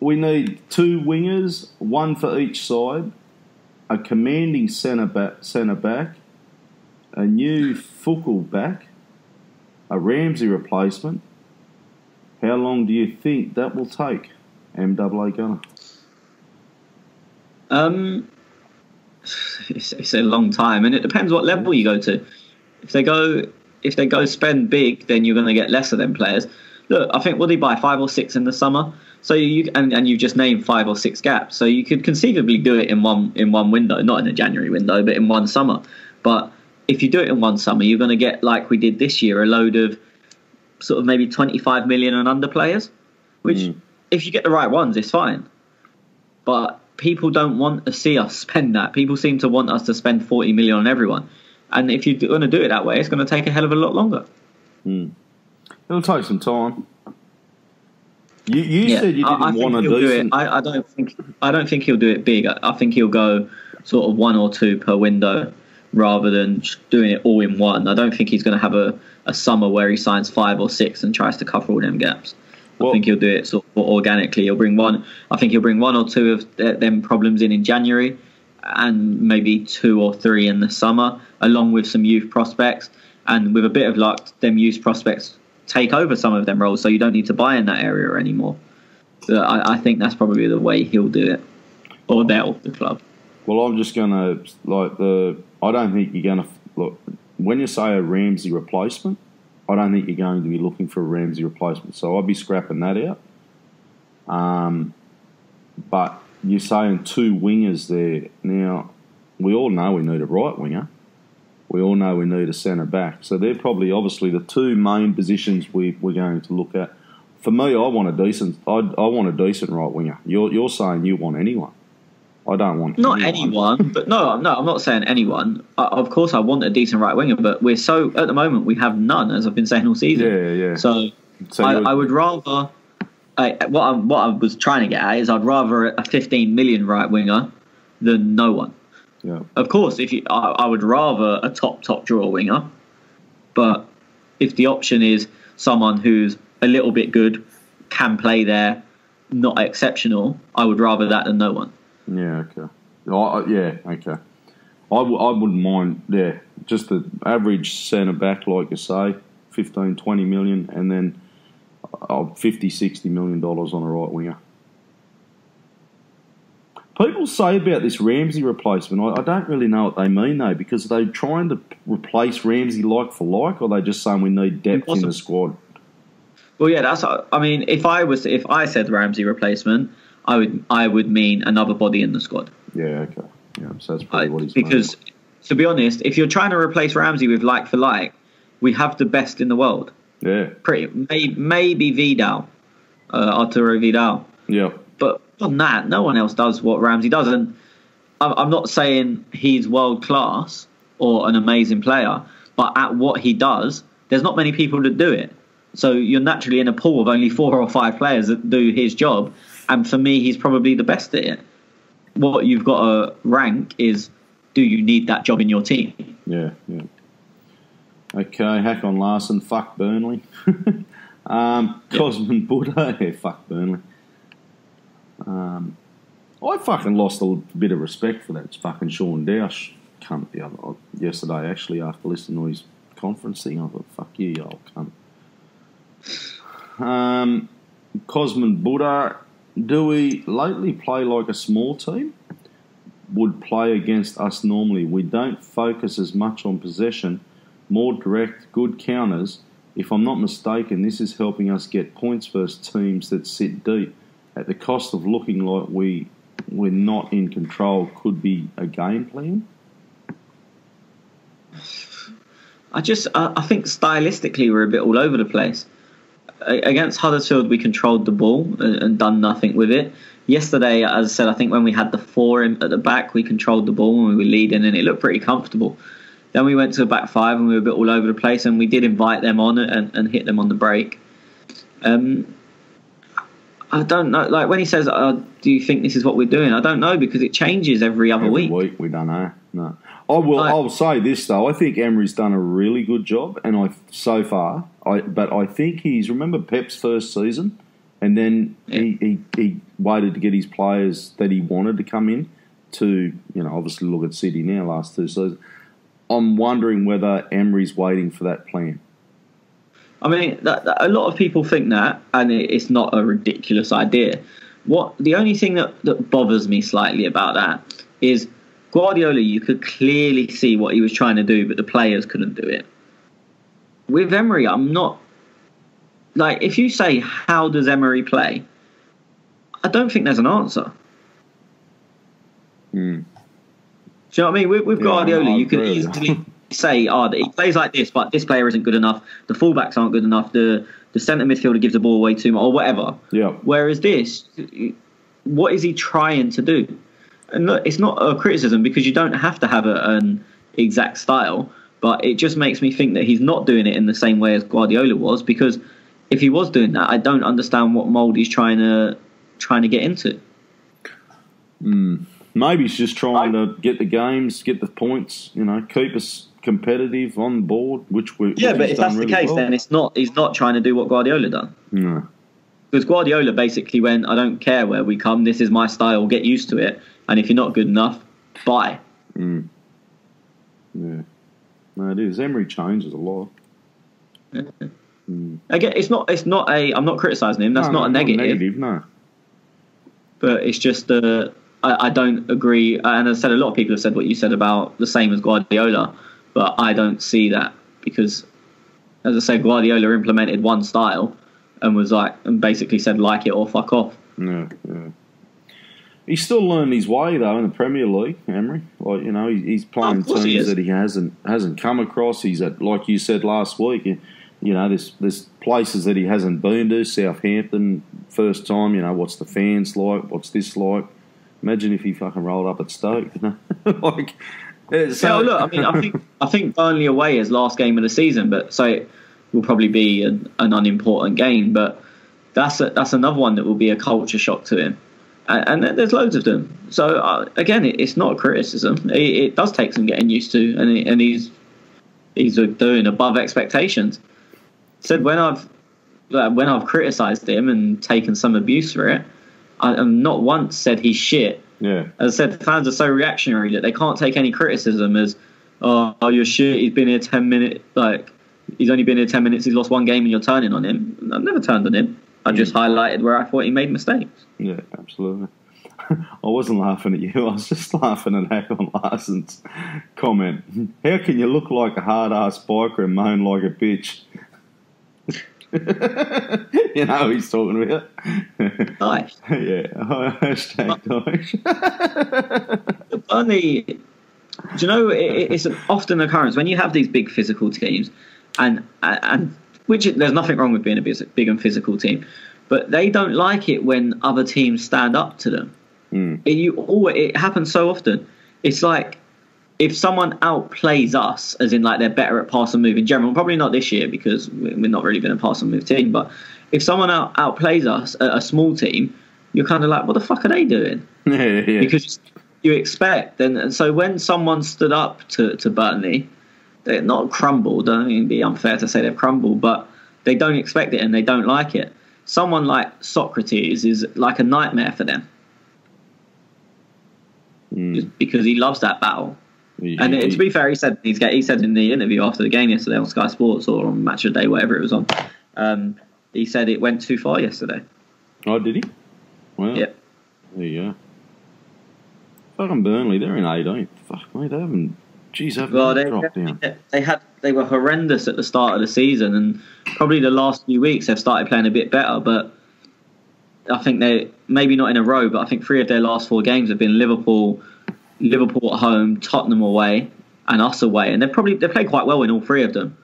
We need 2 wingers, 1 for each side, a commanding centre back, a new Fuchs back, a Ramsey replacement. How long do you think that will take, MAA Gunner? It's a long time, and it depends what level you go to. If they go spend big, then you're going to get less of them players. Look, I think, will they buy 5 or 6 in the summer? So you've just named 5 or 6 gaps. So you could conceivably do it in one window, not in a January window, but in one summer. But if you do it in one summer, you're going to get, like we did this year, a load of sort of maybe 25 million and under players, which if you get the right ones, it's fine. But people don't want to see us spend that. People seem to want us to spend 40 million on everyone. And if you're going to do it that way, it's going to take a hell of a lot longer. It'll take some time. You said you didn't want a decent. I don't think he'll do it big. I think he'll go sort of 1 or 2 per window rather than doing it all in one. I don't think he's going to have a summer where he signs 5 or 6 and tries to cover all them gaps. I think he'll do it sort of organically. He'll bring one. I think he'll bring 1 or 2 of them problems in January, and maybe 2 or 3 in the summer, along with some youth prospects. And with a bit of luck, them youth prospects take over some of them roles, so you don't need to buy in that area anymore. So I think that's probably the way he'll do it, or they'll, the club. Well, I'm just going to I don't think you're going to look when you say a Ramsey replacement. I don't think you're going to be looking for a Ramsey replacement, so I'd be scrapping that out. But you're saying 2 wingers there. Now, we all know we need a right winger. We all know we need a centre back. So they're probably, obviously, the 2 main positions we're going to look at. For me, I want a decent right winger. You're saying you want anyone. I don't want anyone, but no, I'm not saying anyone. Of course, I want a decent right winger, but at the moment we have none, as I've been saying all season. Yeah. So I would rather. What I was trying to get at is I'd rather a 15 million right winger than no one. Yeah. Of course, I would rather a top draw winger, but if the option is someone who's a little bit good, can play there, not exceptional, I would rather that than no one. Yeah, okay. Okay. I wouldn't mind, just the average centre-back, like you say, 15, 20 million, and then $50, $60 million on a right winger. People say about this Ramsey replacement, I don't really know what they mean, though, because are they trying to replace Ramsey like for like, or are they just saying we need depth in the squad? Well, yeah, if I said Ramsey replacement, I would mean another body in the squad. Yeah, okay. Yeah, so that's probably what he's because, to be honest, if you're trying to replace Ramsey with like for like, we have the best in the world. Yeah. Maybe Vidal, Arturo Vidal. Yeah. But on that, no one else does what Ramsey does. And I'm not saying he's world class or an amazing player, but at what he does, there's not many people that do it. So you're naturally in a pool of only 4 or 5 players that do his job. And for me, he's probably the best at it. What you've got to rank is, do you need that job in your team? Yeah. Okay, Hakon Larsson, fuck Burnley. Cosman Buddha, fuck Burnley. I fucking lost a bit of respect for that fucking Sean Doush cunt yesterday, actually, after listening to his conference thing. I thought, fuck you old cunt. Cosman Buddha, do we lately play like a small team would play against us normally? We don't focus as much on possession, more direct, good counters. If I'm not mistaken, this is helping us get points versus teams that sit deep at the cost of looking like we're not in control. Could be a game plan. I think stylistically we're a bit all over the place. Against Huddersfield, we controlled the ball and done nothing with it. Yesterday, as I said, I think when we had the 4 at the back, we controlled the ball and we were leading, and it looked pretty comfortable. Then we went to the back 5 and we were a bit all over the place, and we did invite them on and hit them on the break. I don't know. Like when he says, "Do you think this is what we're doing?" I don't know, because it changes every week. We don't know. No. I'll say this though. I think Emery's done a really good job, and but I think remember Pep's first season, and then he waited to get his players that he wanted to come in to, obviously look at City now last 2 seasons. I'm wondering whether Emery's waiting for that plan. I mean, a lot of people think that, and it's not a ridiculous idea. The only thing that bothers me slightly about that is Guardiola, you could clearly see what he was trying to do, but the players couldn't do it. With Emery, I'm not... Like, if you say, how does Emery play? I don't think there's an answer. Do you know what I mean? With Guardiola, you could easily say, that he plays like this, but this player isn't good enough, the fullbacks aren't good enough, the centre midfielder gives the ball away too much, or whatever. Yeah. Whereas this, what is he trying to do? And look, it's not a criticism, because you don't have to have an exact style, But it just makes me think that he's not doing it in the same way as Guardiola was, because if he was doing that, I don't understand what mould he's trying to get into. Maybe he's just trying to get the games, get the points, keep us competitive on the board, which we but if that's the case, then he's not trying to do what Guardiola done. No. Because Guardiola basically went, I don't care where we come, this is my style, get used to it, and if you're not good enough, bye. Yeah. No, it is. Emery changes a lot. Again, it's not I'm not criticising him, that's not a negative. No. But it's just I don't agree, and as I said, a lot of people have said what you said about the same as Guardiola, but I don't see that, because, as I said, Guardiola implemented one style and was and basically said, like it or fuck off. Yeah. He's still learning his way though in the Premier League, Emery. He's playing teams that he hasn't come across. He's at, like you said last week, there's places that he hasn't been to. Southampton, first time. What's the fans like? What's this like? Imagine if he fucking rolled up at Stoke. Look, I think Burnley away is last game of the season, but so it will probably be an unimportant game. But that's another one that will be a culture shock to him. And there's loads of them. So again, it's not a criticism. It does take some getting used to, and he's doing above expectations. Said when I've criticised him and taken some abuse for it, I've not once said he's shit. Yeah. As I said, fans are so reactionary that they can't take any criticism as, oh, you're shit. He's been here 10 minutes. He's only been here 10 minutes. He's lost one game, and you're turning on him. I've never turned on him. I just highlighted where I thought he made mistakes. Yeah, absolutely. I wasn't laughing at you. I was just laughing at Hackon Larson's comment. How can you look like a hard-ass biker and moan like a bitch? You know who he's talking about. Nice. Yeah. Hashtag nice. Burnley, do you know, it's an often occurrence when you have these big physical teams, and which there's nothing wrong with being a big and physical team, but they don't like it when other teams stand up to them. It happens so often. It's like if someone outplays us, as in they're better at pass and move in general, probably not this year because we're not really been a pass and move team, but if someone outplays us, a small team, you're kind of like, what the fuck are they doing? Yeah. Because you expect, and so when someone stood up to Burnley, they're not crumbled. I don't mean it'd be unfair to say they've crumbled, but they don't expect it and they don't like it. Someone like Socrates is like a nightmare for them. Just because he loves that battle. And to be fair, he said in the interview after the game yesterday on Sky Sports or on Match of the Day, whatever it was on, he said it went too far yesterday. Oh, did he? Well, yeah. There you go. Fucking Burnley, they're in 18th. Fuck me, they haven't. Jeez, they dropped down. They were horrendous at the start of the season, and probably the last few weeks they've started playing a bit better. But I think they maybe not in a row, but I think 3 of their last 4 games have been Liverpool at home, Tottenham away, and us away, and they played quite well in all 3 of them.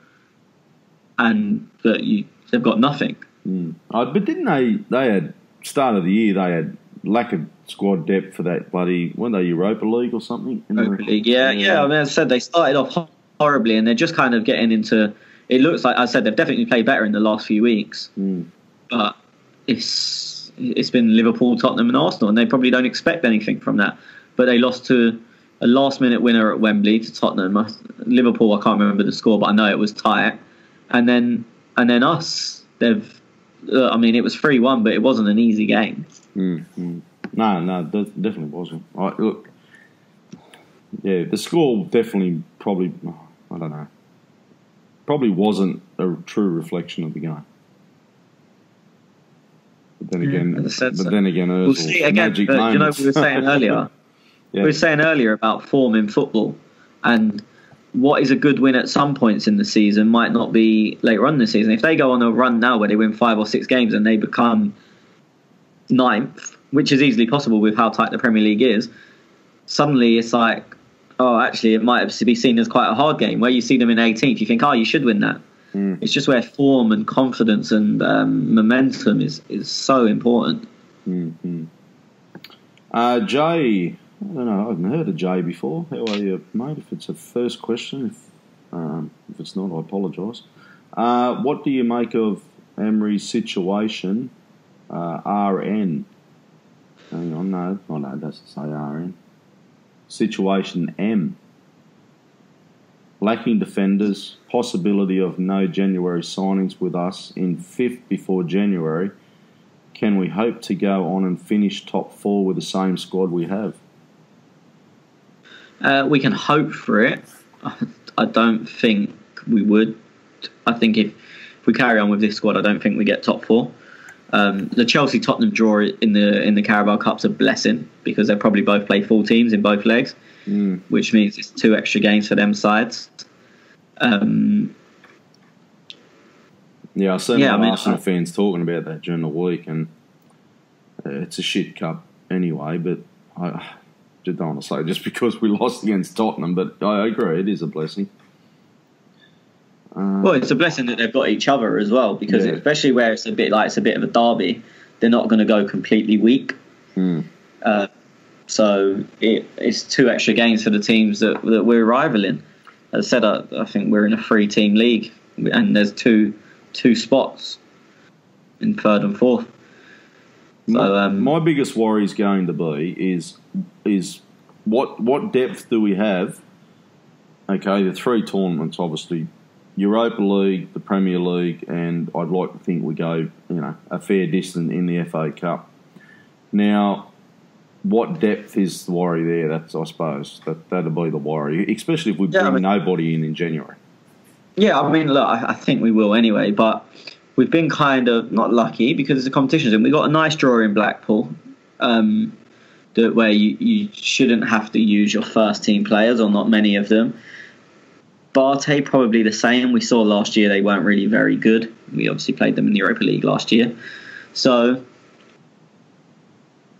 But they've got nothing. But didn't they had start of the year they had lack of squad depth for that bloody, weren't they Europa League or something? Europa League, yeah. I mean, as I said, they started off horribly, and they're just kind of getting into. It looks like, I said, they've definitely played better in the last few weeks, but it's been Liverpool, Tottenham, and Arsenal, and they probably don't expect anything from that. But they lost to a last-minute winner at Wembley to Tottenham. Liverpool, I can't remember the score, but I know it was tight. And then us, they've. I mean, it was 3-1, but it wasn't an easy game. No, definitely wasn't. Look, yeah, the score definitely probably, I don't know, probably wasn't a true reflection of the game. But then again, Ozil, we'll see again. Magic moments. You know, we were saying earlier, we were saying earlier about form in football, and what is a good win at some points in the season might not be later on in the season. If they go on a run now where they win 5 or 6 games and they become 9th, which is easily possible with how tight the Premier League is, suddenly it's like, oh, actually, it might be seen as quite a hard game. Where you see them in 18th, you think, oh, you should win that. It's just where form and confidence and momentum is so important. Jay, I don't know, I haven't heard of Jay before. How are you, mate? If it's a first question, If it's not, I apologise. What do you make of Emery's situation? RN. Hang on, no, it doesn't say RN. Situation M. Lacking defenders, possibility of no January signings with us in 5th before January. Can we hope to go on and finish top 4 with the same squad we have? We can hope for it. I don't think we would. I think if we carry on with this squad, I don't think we get top 4. The Chelsea-Tottenham draw in the Carabao Cup's a blessing because they'll probably both play full teams in both legs, which means it's 2 extra games for them sides. Yeah, I've seen Arsenal fans talking about that during the week, and it's a shit cup anyway, but I don't want to say just because we lost against Tottenham, but I agree, it is a blessing. Well, it's a blessing that they've got each other as well, because especially where it's a bit of a derby, they're not going to go completely weak. So it's 2 extra games for the teams that we're rivaling. As I said, I think we're in a 3-team league, and there's two spots in 3rd and 4th. So my biggest worry is going to be is what depth do we have? Okay, the 3 tournaments, obviously. Europa League, the Premier League, and I'd like to think we go, a fair distance in the FA Cup. Now, what depth is the worry there? That's, I suppose, that'll be the worry, especially if we bring nobody in January. Yeah, I mean, look, I think we will anyway, but we've been kind of not lucky because it's a competition, and we got a nice draw in Blackpool, where you shouldn't have to use your first team players, or not many of them. Barté probably the same. We saw last year they weren't really very good. We obviously played them in the Europa League last year. So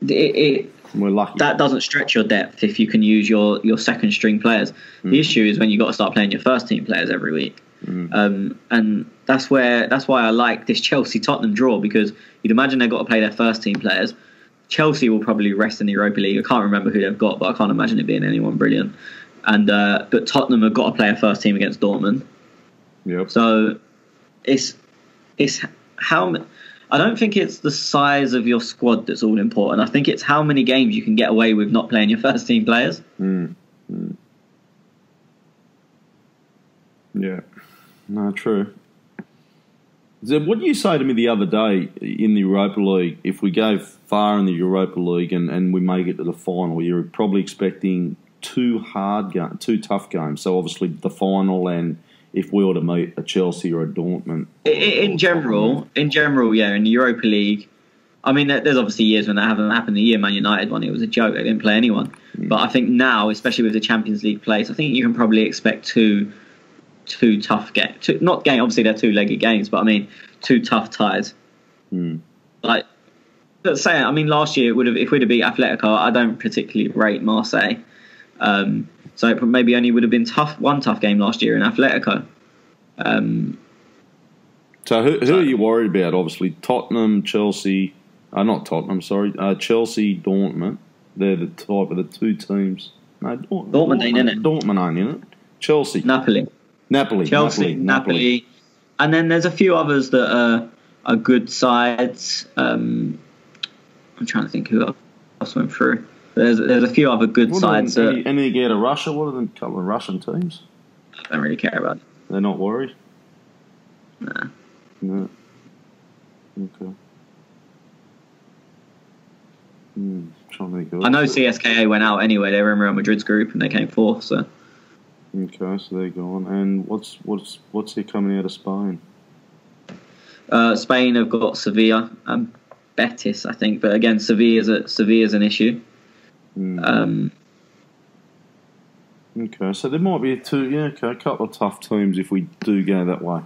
we're lucky. That doesn't stretch your depth if you can use your second string players. The issue is when you've got to start playing your first team players every week. And that's why I like this Chelsea-Tottenham draw, because you'd imagine they've got to play their first team players. Chelsea will probably rest in the Europa League. I can't remember who they've got, but I can't imagine it being anyone brilliant. And but Tottenham have got to play a first team against Dortmund. Yep. So it's how I don't think it's the size of your squad that's all important. I think it's how many games you can get away with not playing your first team players. Yeah. No, true. Zeb, what did you say to me the other day in the Europa League? If we go far in the Europa League and we make it to the final, you're probably expecting 2 tough games. So obviously the final, and if we were to meet a Chelsea or a Dortmund. In general, yeah, in the Europa League, I mean, there's obviously years when that haven't happened. The year Man United won, it was a joke. They didn't play anyone. But I think now, especially with the Champions League place, I think you can probably expect two tough games. Not game, obviously they're 2-legged games, but I mean 2 tough ties. Like, let's say, I mean, last year if we'd have beat Atletico, I don't particularly rate Marseille. So it maybe only would have been one tough game last year in Atletico. So who are you worried about? Obviously Tottenham, Chelsea. Chelsea, Dortmund. They're the type of the 2 teams. No, Dortmund ain't in it. Dortmund ain't in it. Chelsea. Napoli. Chelsea, Napoli. And then there's a few others that are good sides. I'm trying to think who else went through. There's a few other good sides. Any get to Russia? What are the couple of Russian teams? I don't really care about it. They're not worried? Nah. No. Okay. Trying to think of I know CSKA went out anyway. They were in Real Madrid's group and they came 4th. So. Okay, so they're gone. And what's here coming out of Spain? Spain have got Sevilla and Betis, I think. But again, Sevilla's an issue. Okay, so there might be a couple of tough teams if we do go that way.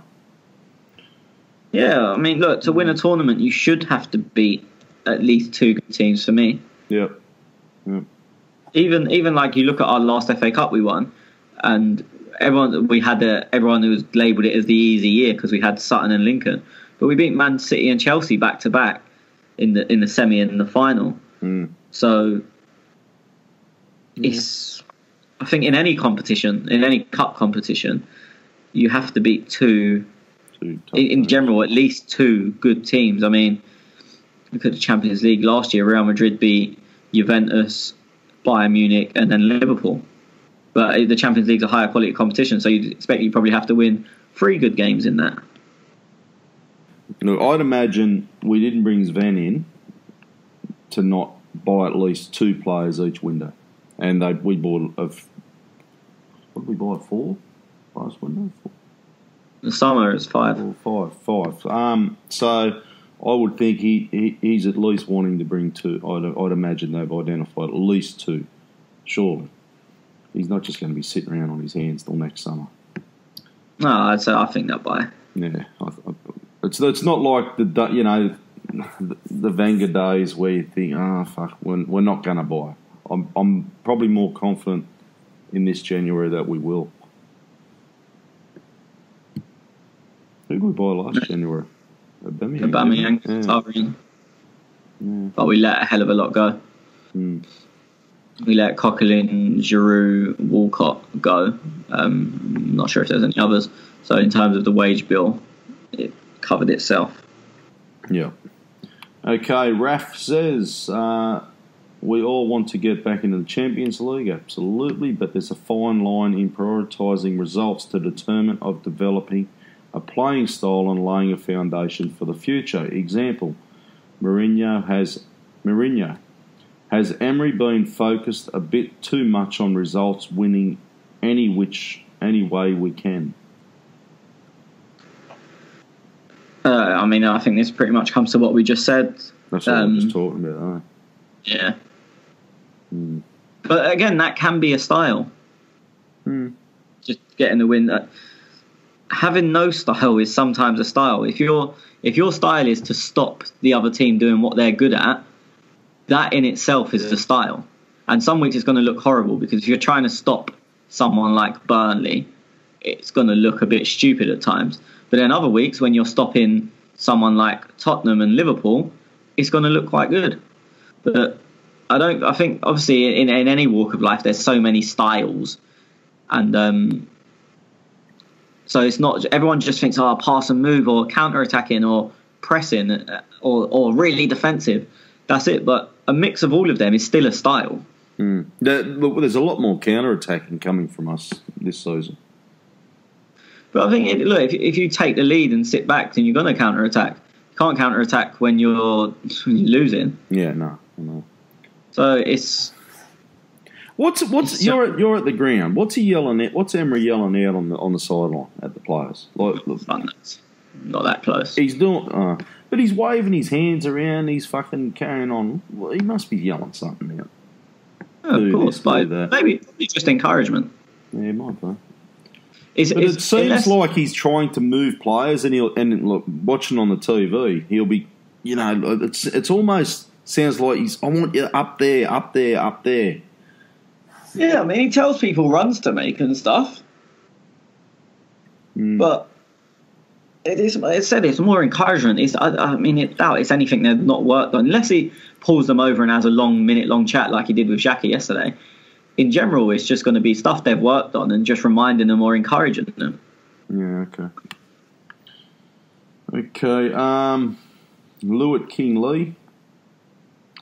Yeah, I mean, look, to win a tournament, you should have to beat at least 2 good teams for me. Yep. Even like you look at our last FA Cup we won, and everyone who was labelled it as the easy year because we had Sutton and Lincoln, but we beat Man City and Chelsea back to back in the semi and the final. So it's, I think in any competition, in any cup competition, you have to beat two in general, at least two good teams. I mean, look at the Champions League last year. Real Madrid beat Juventus, Bayern Munich, and then Liverpool. But the Champions League's a higher quality competition, so you'd expect you probably have to win 3 good games in that. Look, I'd imagine we didn't bring Sven in to not buy at least 2 players each window. And we bought what did we buy, 4 last window? 4? The summer is 5. Or 5. So I would think he's at least wanting to bring 2. I'd imagine they've identified at least 2, surely. He's not just going to be sitting around on his hands till next summer. No, I think they'll buy. Yeah, it's not like the Wenger days where you think, fuck, we're not going to buy. I'm probably more confident in this January that we will. Who did we buy last January? Aubameyang, Tareen. Yeah. But we let a hell of a lot go. We let Coquelin, Giroud, Walcott go. I'm not sure if there's any others. So in terms of the wage bill, it covered itself. Yeah. Okay, Raf says, we all want to get back into the Champions League, absolutely, but there's a fine line in prioritising results to determine of developing a playing style and laying a foundation for the future. Example, Mourinho. Has Emery been focused a bit too much on results, winning any way we can? I think this pretty much comes to what we just said. That's what I'm just talking about, Yeah. But again, that can be a style. Just getting the win. Having no style is sometimes a style. If your style is to stop the other team doing what they're good at, that in itself is a style. And some weeks it's going to look horrible because if you're trying to stop someone like Burnley, it's going to look a bit stupid at times. But then other weeks when you're stopping someone like Tottenham and Liverpool, it's going to look quite good. But I think obviously in any walk of life there's so many styles, and so it's not everyone just thinks pass and move or counter attacking or pressing or really defensive. That's it. But a mix of all of them is still a style. There's a lot more counter attacking coming from us this season. But I think if you take the lead and sit back, then you're going to counter attack. You can't counter attack when you're losing. Yeah, no. So it's you're at the ground. What's he yelling at? What's Emery yelling out on the sideline at the players? Not that close. He's doing, but he's waving his hands around. He's fucking carrying on. Well, he must be yelling something out. Of course, but maybe just encouragement. Yeah, it might be. It seems like he's trying to move players, and look, watching on the TV, he'll be, it's almost sounds like I want you up there, up there, up there. Yeah, I mean, he tells people runs to make and stuff, but it's more encouragement. I doubt it's anything they've not worked on, unless he pulls them over and has a minute-long chat like he did with Xhaka yesterday. In general, it's just going to be stuff they've worked on and just reminding them or encouraging them. Yeah, okay. Lewitt King Lee.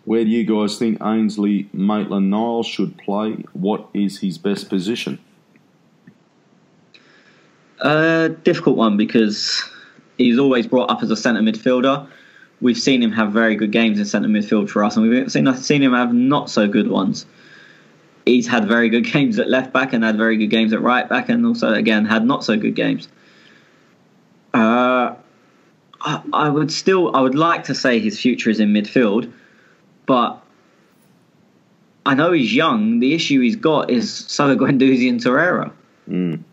Where do you guys think Ainsley Maitland-Niles should play? What is his best position? Difficult one because he's always brought up as a centre midfielder. We've seen him have very good games in centre midfield for us, and we've seen him have not so good ones. He's had very good games at left back and had very good games at right back, and also again had not so good games. I would like to say his future is in midfield, but I know he's young. The issue he's got is so Guendouzi and Torreira. And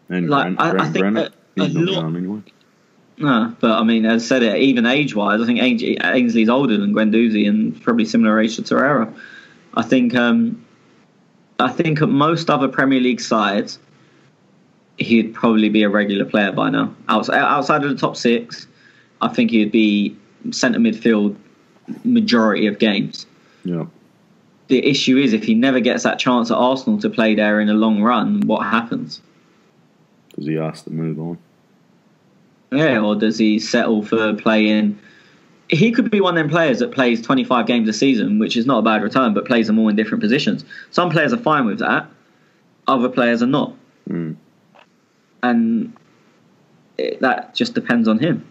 I think Granit, that he's not going anyway. No, but I mean, as I said, even age-wise, I think Ainsley's older than Guendouzi and probably similar age to Torreira. I think at most other Premier League sides, he'd probably be a regular player by now. Outside of the top 6, I think he'd be centre midfield majority of games. Yeah. The issue is if he never gets that chance at Arsenal to play there in a long run, what happens? Does he ask to move on? Yeah, or does he settle for playing? He could be one of them players that plays 25 games a season, which is not a bad return, but plays them all in different positions. Some players are fine with that. Other players are not. Mm. And that just depends on him.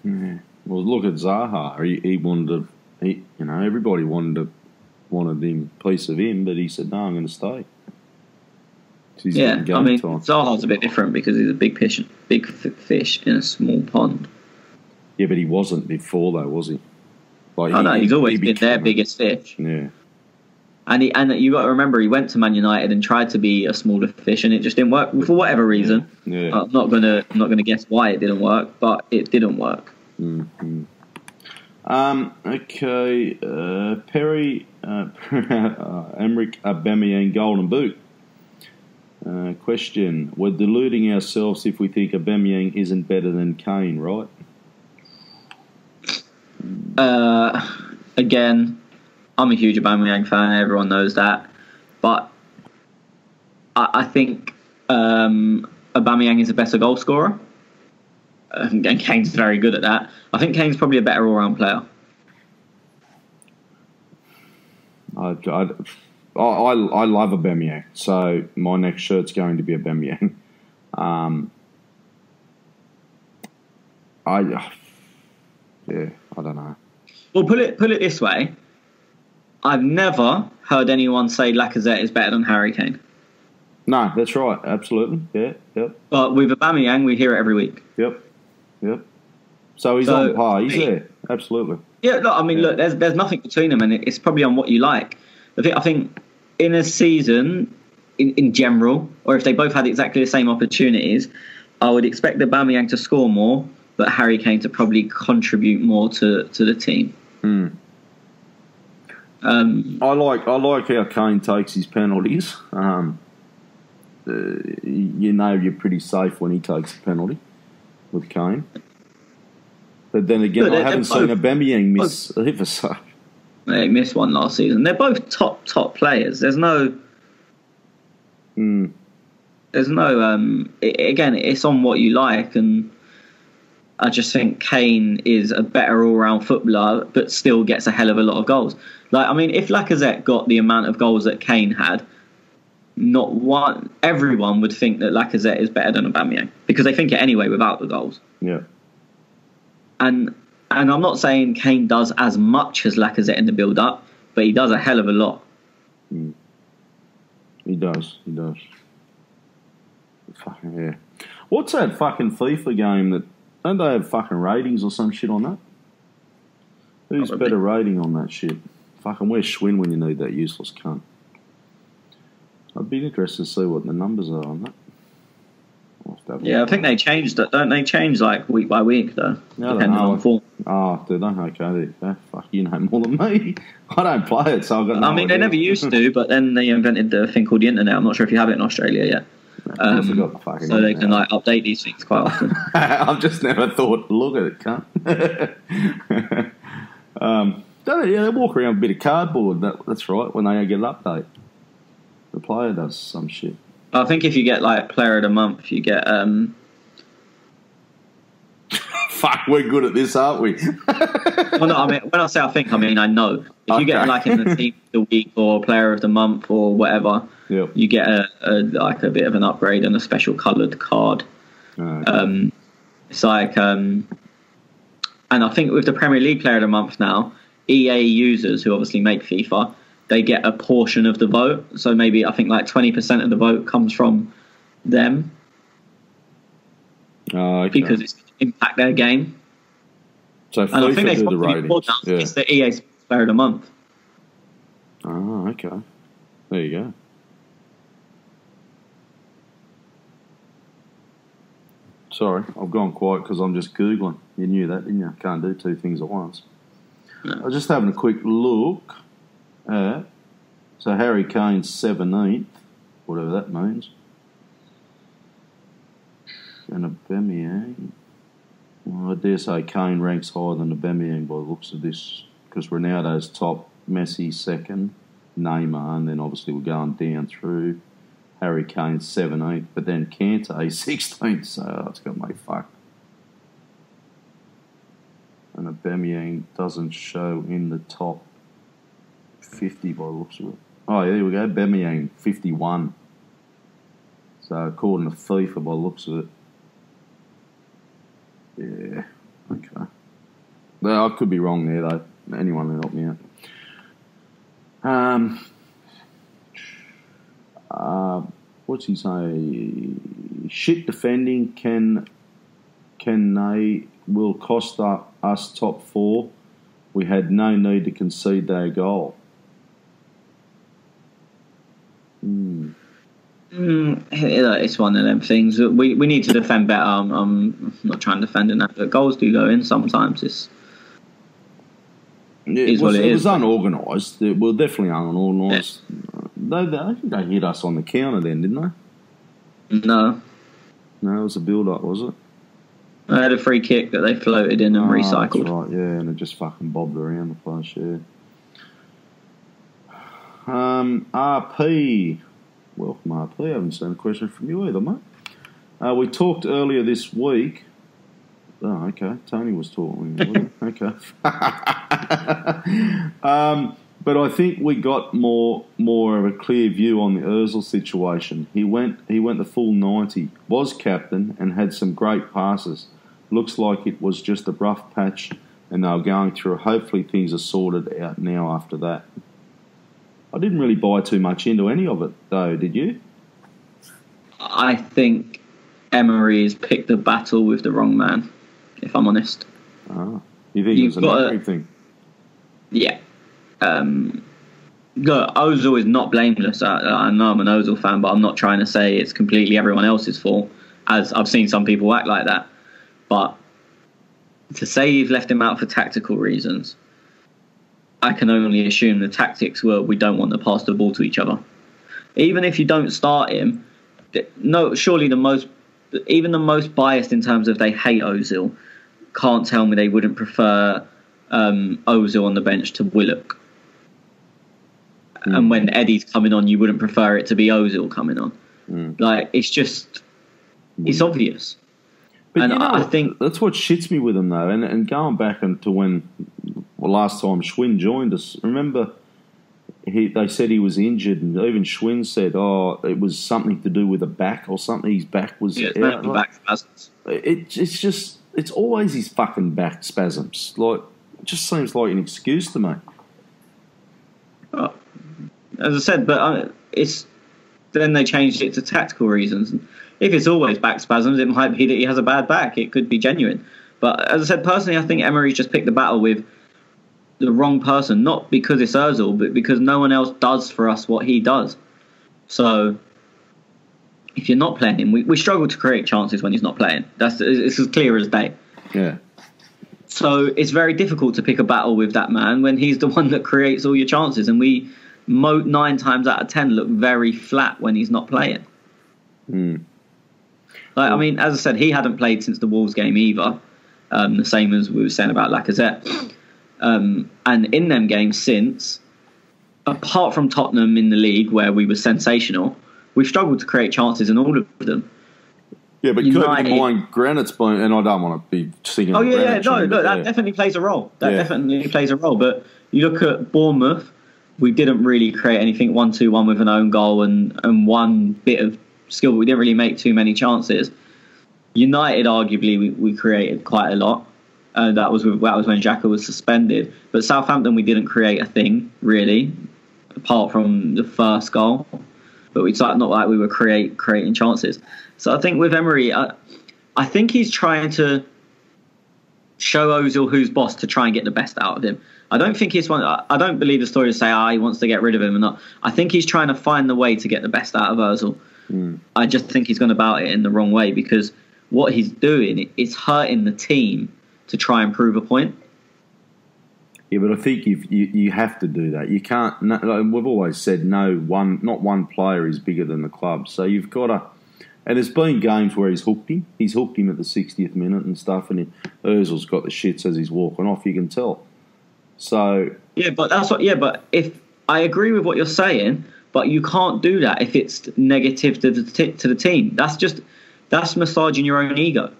Yeah. Well, look at Zaha. He wanted to, everybody wanted him piece of him, but he said, no, I'm going to stay. Yeah, I mean, Zaha's a bit different because he's a big fish in a small pond. Yeah, but he wasn't before, though, was he? Like, he's always been their biggest fish. Yeah. And you got to remember, he went to Man United and tried to be a smaller fish, and it just didn't work for whatever reason. Yeah. I'm not gonna guess why it didn't work, but it didn't work. Mm-hmm. Okay, Perry, Emric Aubameyang Golden Boot. Question: we're deluding ourselves if we think Aubameyang isn't better than Kane, right? Again, I'm a huge Aubameyang fan. Everyone knows that, but I think Aubameyang is a better goal scorer, and Kane's very good at that. I think Kane's probably a better all-round player. I love Aubameyang, so my next shirt's going to be Aubameyang. I don't know. Well, put it this way: I've never heard anyone say Lacazette is better than Harry Kane. No, that's right. Absolutely. Yeah. Yep. But with Aubameyang, we hear it every week. Yep. So he's on par. He's there. Absolutely. Yeah. Look, I mean, look. There's nothing between them, and it's probably on what you like. I think in a season, in general, or if they both had exactly the same opportunities, I would expect Aubameyang to score more, but Harry Kane to probably contribute more to the team. I like how Kane takes his penalties. You're pretty safe when he takes a penalty with Kane. But then again, I haven't seen Aubameyang miss ever so. They missed one last season. They're both top players. There's no. Again, it's on what you like, and I just think Kane is a better all-round footballer, but still gets a hell of a lot of goals. Like, I mean, if Lacazette got the amount of goals that Kane had, everyone would think that Lacazette is better than Aubameyang, because they think it anyway without the goals. Yeah. And I'm not saying Kane does as much as Lacazette in the build-up, but he does a hell of a lot. He does. Fucking yeah. What's that fucking FIFA game that... Don't they have fucking ratings or some shit on that? Who's better rating on that shit? Fucking where's Schwinn when you need that useless cunt? I'd be interested to see what the numbers are on that. Yeah, I think they changed it. Don't they change like week by week though? No, depending on form. Oh, do they? Okay, there you go. Fuck, you know more than me. I don't play it, so I've got no idea. They never used to, but then they invented the thing called the internet. I'm not sure if you have it in Australia yet. I forgot the fucking so they can update these things quite often. I've just never thought to look at it, cunt. They walk around with a bit of cardboard. That's right, when they get an update. The player does some shit. I think if you get like Player of the Month, you get. Fuck, we're good at this, aren't we? Well, no, I mean when I say I mean I know. If you get like in the Team of the Week or Player of the Month or whatever, you get a bit of an upgrade and a special coloured card. Okay. It's like, and I think with the Premier League Player of the Month now, EA users who obviously make FIFA, they get a portion of the vote. So maybe I think like 20% of the vote comes from them. Okay. Because it's going to impact their game. So and I think they do the ratings. It's the EA Player of the Month. Oh, okay. There you go. Sorry, I've gone quiet because I'm just Googling. You knew that, didn't you? Can't do two things at once. No. I was just having a quick look at... So Harry Kane's 17th, whatever that means. And Aubameyang... Well, I dare say Kane ranks higher than Aubameyang by the looks of this, because Ronaldo's top, Messi second, Neymar, and then obviously we're going down through Harry Kane's 17th, but then Kante 16th, so it's got me fucked. And Aubameyang doesn't show in the top 50 by the looks of it. Oh, yeah, there we go. Aubameyang 51. So according to FIFA by the looks of it. Yeah, okay. Well, I could be wrong there though. Anyone can help me out. What's he say? Shit defending can they will cost us top 4. We had no need to concede their goal. It's one of them things. We need to defend better. I'm not trying to defend in that, but goals do go in sometimes. It was unorganised. It was definitely unorganised. Yeah. They hit us on the counter then, didn't they? No, it was a build-up, was it? They had a free kick that they floated in and recycled. That's right, yeah, and it just fucking bobbed around the place, yeah. RP. Welcome, RP. I haven't seen a question from you either, mate. We talked earlier this week. Oh, okay. Tony was talking. Okay. But I think we got more of a clear view on the Ozil situation. He went the full 90, was captain, and had some great passes. Looks like it was just a rough patch, and they were going through. Hopefully, things are sorted out now after that. I didn't really buy too much into any of it, though. Did you? I think Emery has picked a battle with the wrong man, if I'm honest. You think it's an Emery thing? Yeah. Ozil is not blameless. I know I'm an Ozil fan, but I'm not trying to say it's completely everyone else's fault, as I've seen some people act like that. But to say you've left him out for tactical reasons, I can only assume the tactics were we don't want to pass the ball to each other. Even if you don't start him, surely the most biased in terms of they hate Ozil can't tell me they wouldn't prefer Ozil on the bench to Willock. And when Eddie's coming on, you wouldn't prefer it to be Ozil coming on. It's obvious. But and I think that's what shits me with him, though. And going back into when last time Schwinn joined us, remember they said he was injured, and even Schwinn said, it was something to do with a back or something. His back was out. Back spasms. It's always his fucking back spasms. Like, it just seems like an excuse to me. Well, as I said, but then they changed it to tactical reasons. If it's always back spasms, it might be that he has a bad back. It could be genuine. But as I said, personally, I think Emery's just picked the battle with the wrong person, not because it's Ozil, but because no one else does for us what he does. So if you're not playing him, we struggle to create chances when he's not playing. It's as clear as day. Yeah. So it's very difficult to pick a battle with that man when he's the one that creates all your chances. And we 9 times out of 10 look very flat when he's not playing. I mean, as I said, he hadn't played since the Wolves game either. The same as we were saying about Lacazette. And in them games since, apart from Tottenham in the league where we were sensational, we've struggled to create chances in all of them. Yeah, but keep in mind, Granite's been, and I don't want to be singing. Oh yeah, that definitely plays a role. Definitely plays a role. But you look at Bournemouth, we didn't really create anything 1-2-1 with an own goal and one bit of skill, but we didn't really make too many chances. United, arguably, we created quite a lot. That was when Xhaka was suspended. But Southampton, we didn't create a thing really, apart from the first goal. But it's not like we were creating chances. So I think with Emery, I think he's trying to show Ozil who's boss to try and get the best out of him. I don't think I don't believe the story to say he wants to get rid of him or not. I think he's trying to find the way to get the best out of Ozil. I just think he's gone about it in the wrong way, because what he's doing is hurting the team to try and prove a point. Yeah, but I think you have to do that. You can't. We've always said not one player is bigger than the club. So you've got to. And there's been games where he's hooked him. He's hooked him at the 60th minute and stuff, and Ozil's got the shits as he's walking off. You can tell. So yeah, but that's what. Yeah, but if I agree with what you're saying, But you can't do that if it's negative to the team. That's massaging your own ego.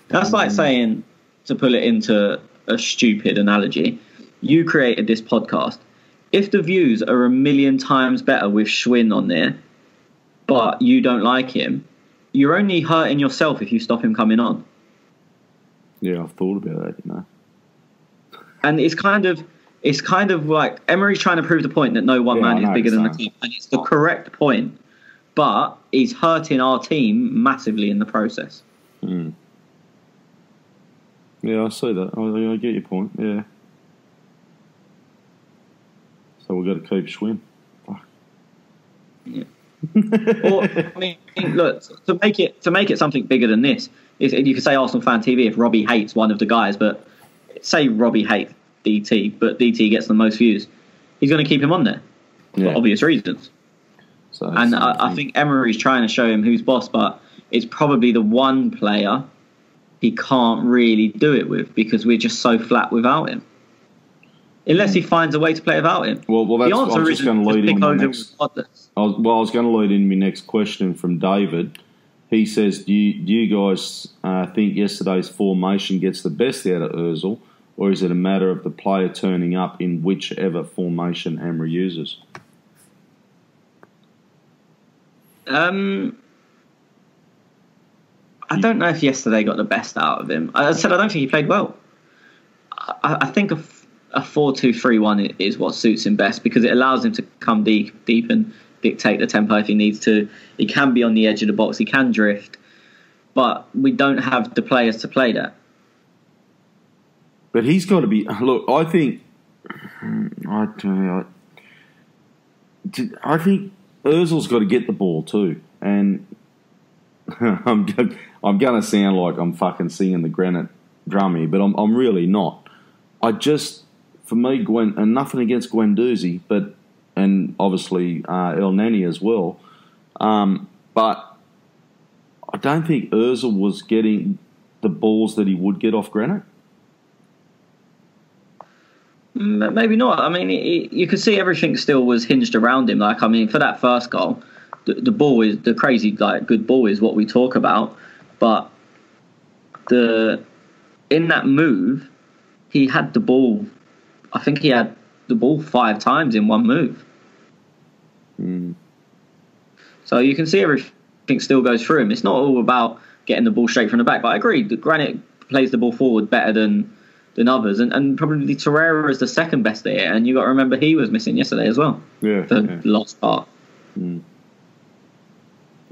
That's like saying, to pull it into a stupid analogy, you created this podcast. If the views are 1,000,000 times better with Schwinn on there, but you don't like him, you're only hurting yourself if you stop him coming on. Yeah, I've thought about that, you know. And it's kind of like Emery's trying to prove the point that no one man is bigger than the team, and it's the correct point, but he's hurting our team massively in the process. Mm. Yeah, I see that. I get your point. Yeah. So we've got to keep Schwinn. Fuck. Yeah. Or, I mean, look, to make it something bigger than this, you could say Arsenal Fan TV if Robbie hates one of the guys, but say Robbie hates DT, but DT gets the most views, he's going to keep him on there for obvious reasons. So, and I think Emery's trying to show him who's boss, but it's probably the one player he can't really do it with because we're just so flat without him. Unless he finds a way to play without him. Well, that's, I was just going to lead in my next. I was going to lead in my next question from David. He says, "Do you guys think yesterday's formation gets the best out of Ozil, or is it a matter of the player turning up in whichever formation Emery uses?" I don't know if yesterday got the best out of him. I said I don't think he played well. I think a 4-2-3-1 is what suits him best because it allows him to come deep and dictate the tempo if he needs to. He can be on the edge of the box. He can drift. But we don't have the players to play that. But he's got to be... Look, I think Ozil's got to get the ball too. And I'm going to sound like I'm fucking singing the granite drum here, but I'm really not. For me, Gwen, and nothing against Guendouzi, and obviously El Neni as well, but I don't think Ozil was getting the balls that he would get off Granit. Maybe not. I mean, you could see everything still was hinged around him. Like, I mean, for that first goal, the ball is the crazy, like, good ball is what we talk about. But in that move, he had the ball. I think he had the ball 5 times in one move. Mm. So you can see everything still goes through him. It's not all about getting the ball straight from the back. But I agree, Granit plays the ball forward better than others, and probably Torreira is the second best there. And you got to remember he was missing yesterday as well. Yeah, the lost part. Mm.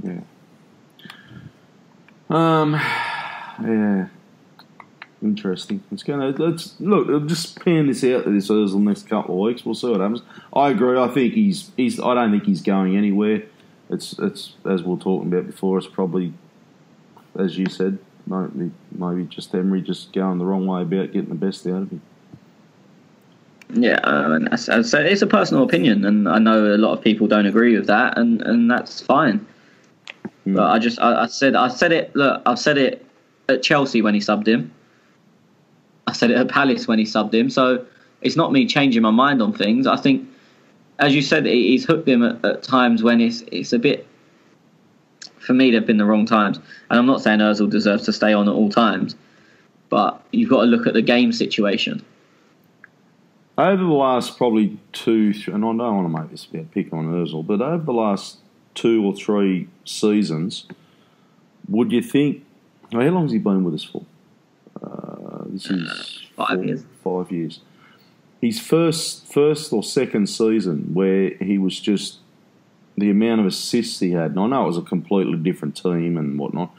Yeah. Yeah. Interesting. Let's look. Just pan this out to this Ozil next couple of weeks. We'll see what happens. I agree. I think he's. I don't think he's going anywhere. It's as we were talking about before. It's probably, as you said, maybe just Emery just going the wrong way about getting the best out of him. Yeah, as I said, it's a personal opinion, and I know a lot of people don't agree with that, and that's fine. Mm. But I said it. Look, I've said it at Chelsea when he subbed him. I said it at Palace when he subbed him. So it's not me changing my mind on things. I think, as you said, he's hooked him at times when it's a bit. For me, they've been the wrong times, and I'm not saying Ozil deserves to stay on at all times, but you've got to look at the game situation. Over the last probably 2, and I don't want to make this about pick on Ozil, but over the last 2 or 3 seasons, would you think? How long has he been with us for? This is 5 years. 5 years. His first or second season, where he was just the amount of assists he had, and I know it was a completely different team and whatnot,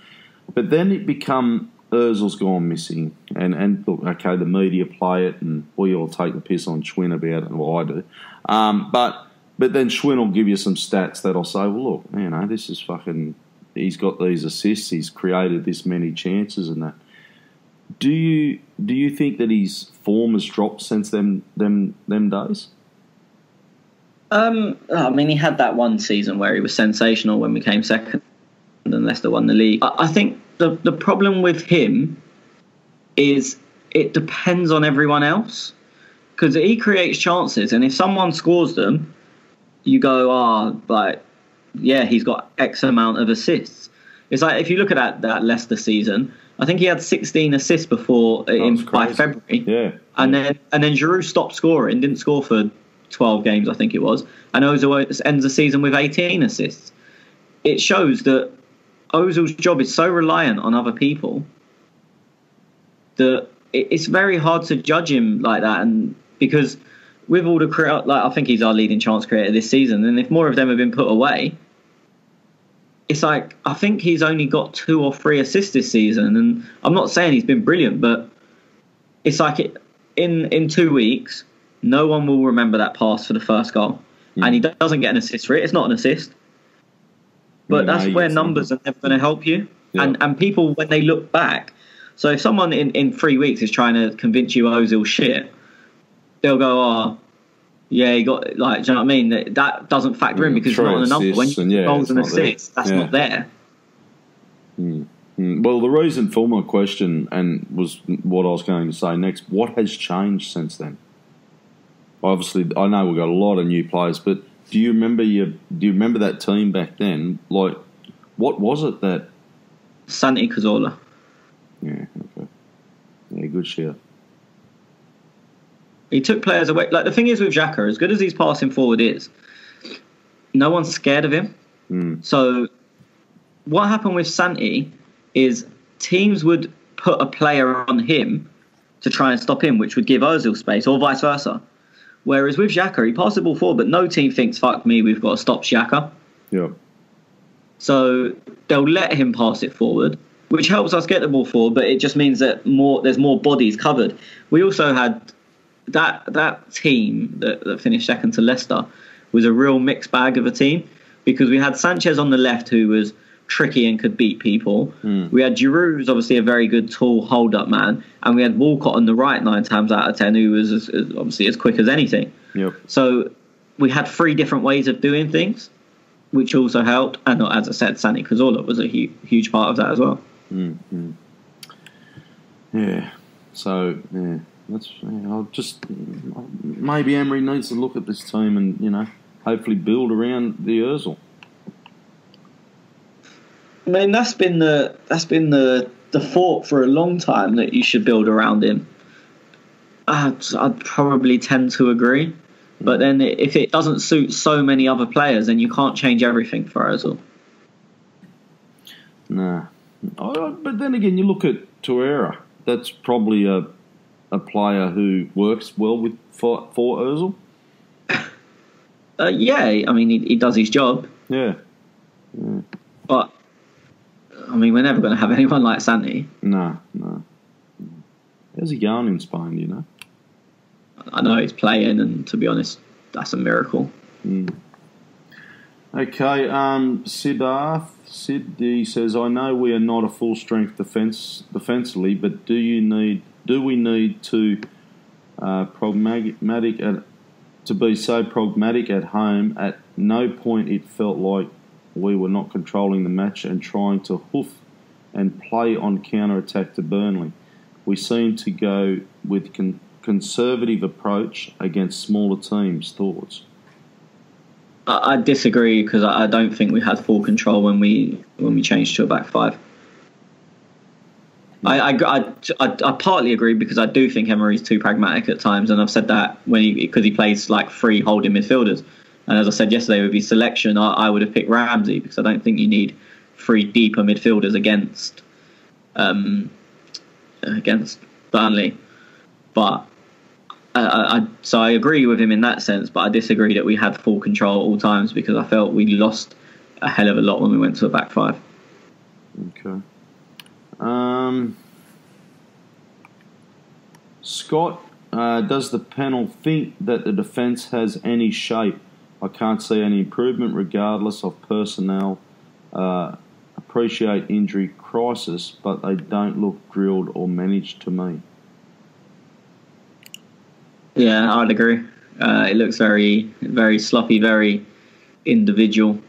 but then it become Ozil's gone missing, and look, okay, the media play it, and we all take the piss on Schwinn about it, well, I do, but then Schwinn will give you some stats that'll say, well, look, you know, this is fucking, he's got these assists, he's created this many chances and that. Do you think that his form has dropped since them days? I mean, he had that one season where he was sensational when we came second and Leicester won the league. I think the problem with him is it depends on everyone else, because he creates chances, and if someone scores them, you go, like, yeah, he's got X amount of assists. It's like, if you look at that Leicester season, I think he had 16 assists by February. Yeah. And then Giroud stopped scoring, didn't score for 12 games, I think it was. And Ozil ends the season with 18 assists. It shows that Ozil's job is so reliant on other people that it's very hard to judge him like that. And because with all the I think he's our leading chance creator this season, and if more of them have been put away, it's like, I think he's only got 2 or 3 assists this season. And I'm not saying he's been brilliant, but it's like in 2 weeks, no one will remember that pass for the first goal. And he doesn't get an assist for it. It's not an assist. But that's where numbers are never going to help you. Yeah. And people, when they look back, so if someone in 3 weeks is trying to convince you Ozil shit, they'll go, yeah, he got, like, do you know what I mean? That doesn't factor in because it's not on the number. When you goals and assists, that's not there. Well, the reason for my question, and was what I was going to say next, what has changed since then? Obviously, I know we've got a lot of new players, but do you remember that team back then? Like, what was it that... Santi Cazorla. Yeah, okay. Yeah, good shit. He took players away. Like, the thing is with Xhaka, as good as his passing forward is, no one's scared of him. So what happened with Santi is teams would put a player on him to try and stop him, which would give Ozil space, or vice versa. Whereas with Xhaka, he passed the ball forward, but no team thinks, fuck me, we've got to stop Xhaka. Yeah. So they'll let him pass it forward, which helps us get the ball forward, but it just means that there's more bodies covered. We also had that team that finished second to Leicester was a real mixed bag of a team, because we had Sanchez on the left, who was tricky and could beat people. We had Giroud, who's obviously a very good tall hold-up man, and we had Walcott on the right 9 times out of 10, who was obviously as quick as anything. Yep. So we had 3 different ways of doing things, which also helped. And as I said, Santi Cazorla was a huge part of that as well. Yeah. So yeah, I'll just maybe Emery needs to look at this team and hopefully build around the Ozil. I mean, that's been the thought for a long time, that you should build around him. I'd probably tend to agree, but then if it doesn't suit so many other players, then you can't change everything for Ozil. Nah, but then again, you look at Torreira. That's probably a player who works well for Ozil. Yeah, I mean, he does his job. Yeah. But I mean, we're never going to have anyone like Santi. No. How's he going in Spain, do you know? I know he's playing, and to be honest, that's a miracle. Okay, Sid D says, I know we are not a full strength defensively, but do we need to be so pragmatic at home? At no point it felt like we were not controlling the match and trying to hoof and play on counter-attack to Burnley. We seem to go with conservative approach against smaller teams. Thoughts? I disagree, because I don't think we had full control when we changed to a back 5. I partly agree, because I do think Emery's too pragmatic at times, and I've said that because he plays like 3 holding midfielders. And as I said yesterday with his selection, I would have picked Ramsey, because I don't think you need 3 deeper midfielders against Burnley. But so I agree with him in that sense, but I disagree that we had full control at all times, because I felt we lost a hell of a lot when we went to a back 5. Okay. Scott, does the panel think that the defence has any shape? I can't see any improvement regardless of personnel. Appreciate injury crisis, but they don't look drilled or managed to me. Yeah, I'd agree. It looks very, very sloppy, very individual.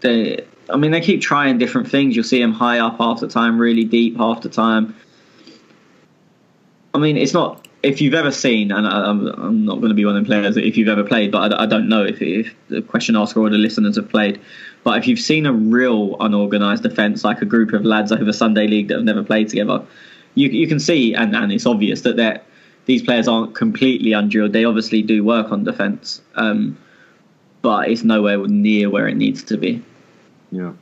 They keep trying different things. You'll see them high up half the time, really deep half the time. I mean, it's not if you've ever seen, and I'm not going to be one of the players if you've ever played, but I don't know if the question asker or the listeners have played. But if you've seen a real unorganised defence, like a group of lads over Sunday League that have never played together, you can see, and it's obvious that these players aren't completely undrilled. They obviously do work on defence, but it's nowhere near where it needs to be. Yeah.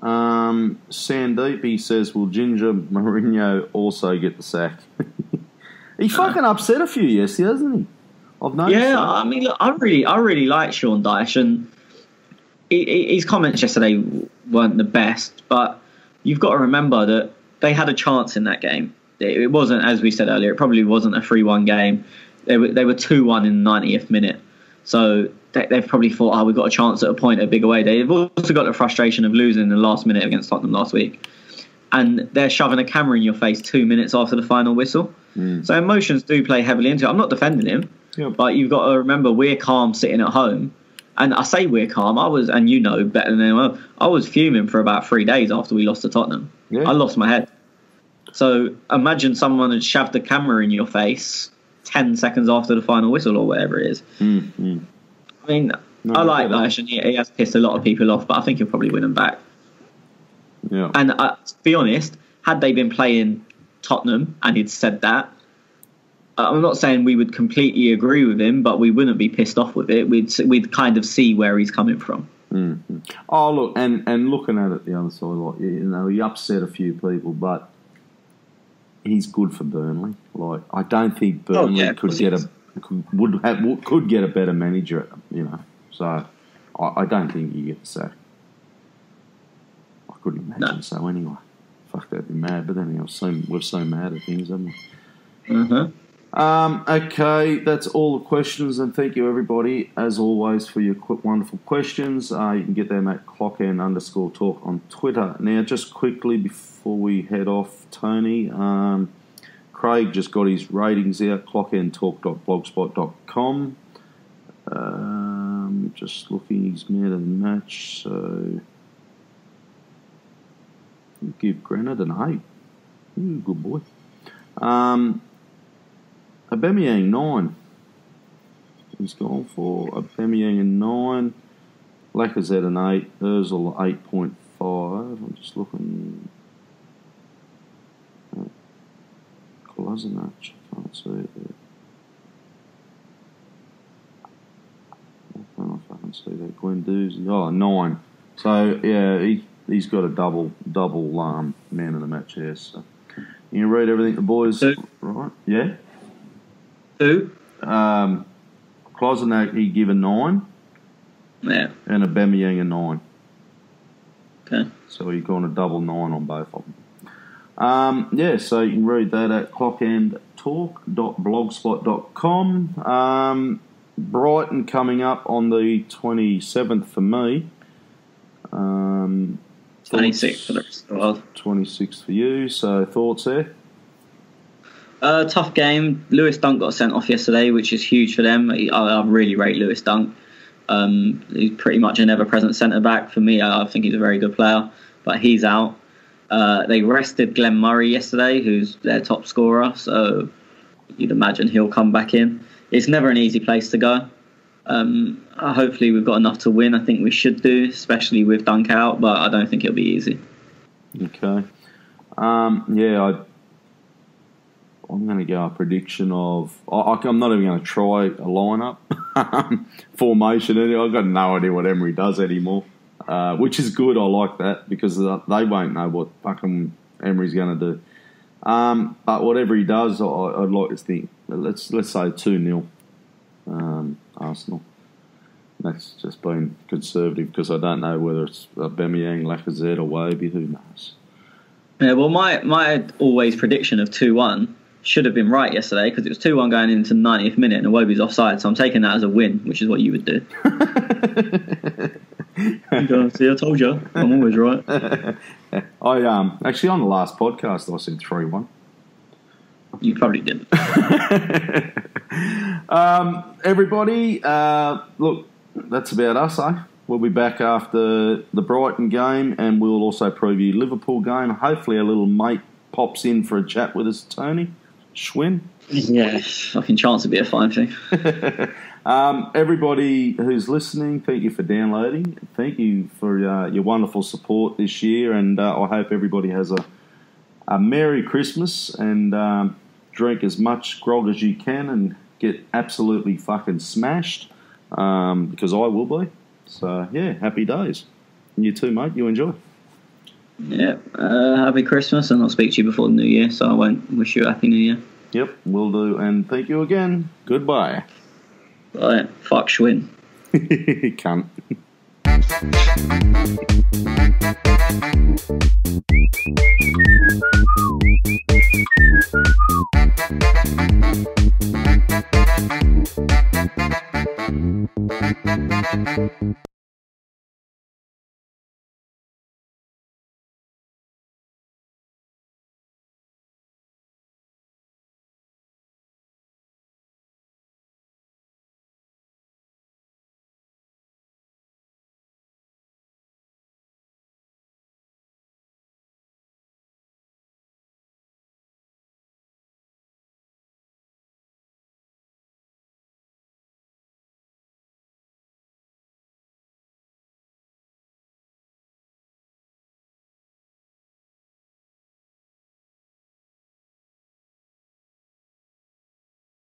Sandeep, he says, will Ginger Mourinho also get the sack? He fucking upset a few yesterday, hasn't he? I've noticed. Yeah, that. I mean, look, I really like Sean Dyche, and his comments yesterday weren't the best, but you've got to remember that they had a chance in that game. It wasn't, as we said earlier, it probably wasn't a 3-1 game. They were 2-1 in the 90th minute. So they've probably thought, we've got a chance at a point, a big away. They've also got the frustration of losing in the last minute against Tottenham last week. And they're shoving a camera in your face 2 minutes after the final whistle. So emotions do play heavily into it. I'm not defending him, but you've got to remember we're calm sitting at home. And I say we're calm. And you know better than anyone, I was fuming for about 3 days after we lost to Tottenham. Yeah. I lost my head. So imagine someone had shoved a camera in your face 10 seconds after the final whistle or whatever it is. I mean, I like Dyche, and he has pissed a lot of people off, but I think he'll probably win them back. Yeah. And to be honest, had they been playing Tottenham and he'd said that, I'm not saying we would completely agree with him, but we wouldn't be pissed off with it. We'd kind of see where he's coming from. Mm-hmm. Oh, look, and looking at it the other side, like, he upset a few people, but he's good for Burnley. Like, I don't think Burnley could get a better manager. So I don't think you get the sack. I couldn't imagine so anyway. Fuck, that'd be mad. But then we're so mad at things, haven't we? Okay, that's all the questions, and thank you everybody as always for your wonderful questions. You can get them at _talk on Twitter. Now, just quickly before we head off, Tony, Craig just got his ratings out, clockendtalk.blogspot.com. Just looking, he's man of the match, so give Granite an 8. Good boy. Aubameyang 9. He's gone for Aubameyang a 9. Lacazette an 8. Ozil 8.5. I'm just looking. Kolasinac, I can't see it there. I don't know if I can see that. Guendouzi, 9. So yeah, he's got a double man of the match here. So you can read everything the boys, right? Yeah. Who? Kolasinac, he give a 9. Yeah. And Aubameyang a 9. Okay. So he's gone a double 9 on both of them. So you can read that at clockendtalk.blogspot.com. Brighton coming up on the 27th for me. 26th for the rest of the world. 26th for you. So thoughts there? Tough game. Lewis Dunk got sent off yesterday, which is huge for them. I really rate Lewis Dunk. He's pretty much an ever-present centre-back for me. I think he's a very good player, but he's out. They rested Glenn Murray yesterday, who's their top scorer, so you'd imagine he'll come back in. It's never an easy place to go. Hopefully we've got enough to win. I think we should do, especially with Dunk out, but I don't think it'll be easy. Okay. I'm going to go a prediction of... I'm not even going to try a lineup formation. I've got no idea what Emery does anymore, which is good. I like that because they won't know what fucking Emery's going to do. But whatever he does, I'd like to think. Let's say 2-0 Arsenal. That's just being conservative because I don't know whether it's Aubameyang, Lacazette or Wavy. Who knows? Yeah, well, my always prediction of 2-1 should have been right yesterday because it was 2-1 going into the 90th minute and Iwobi's offside, so I'm taking that as a win, which is what you would do. See, I told you, I'm always right. I actually on the last podcast I said 3-1. You probably did. Everybody, look, that's about us, eh? We'll be back after the Brighton game and we'll also preview Liverpool game. Hopefully a little mate pops in for a chat with us, Tony. Schwinn. Yeah, fucking chance to be a fine thing. Everybody who's listening, thank you for downloading. Thank you for your wonderful support this year, and I hope everybody has a Merry Christmas and drink as much grog as you can and get absolutely fucking smashed, because I will be. So, yeah, happy days. And you too, mate. You enjoy. Yeah, happy Christmas, and I'll speak to you before the New Year, so I won't wish you a Happy New Year. Yep, will do. And thank you again. Goodbye. Bye. Fuck Schwinn. Cunt.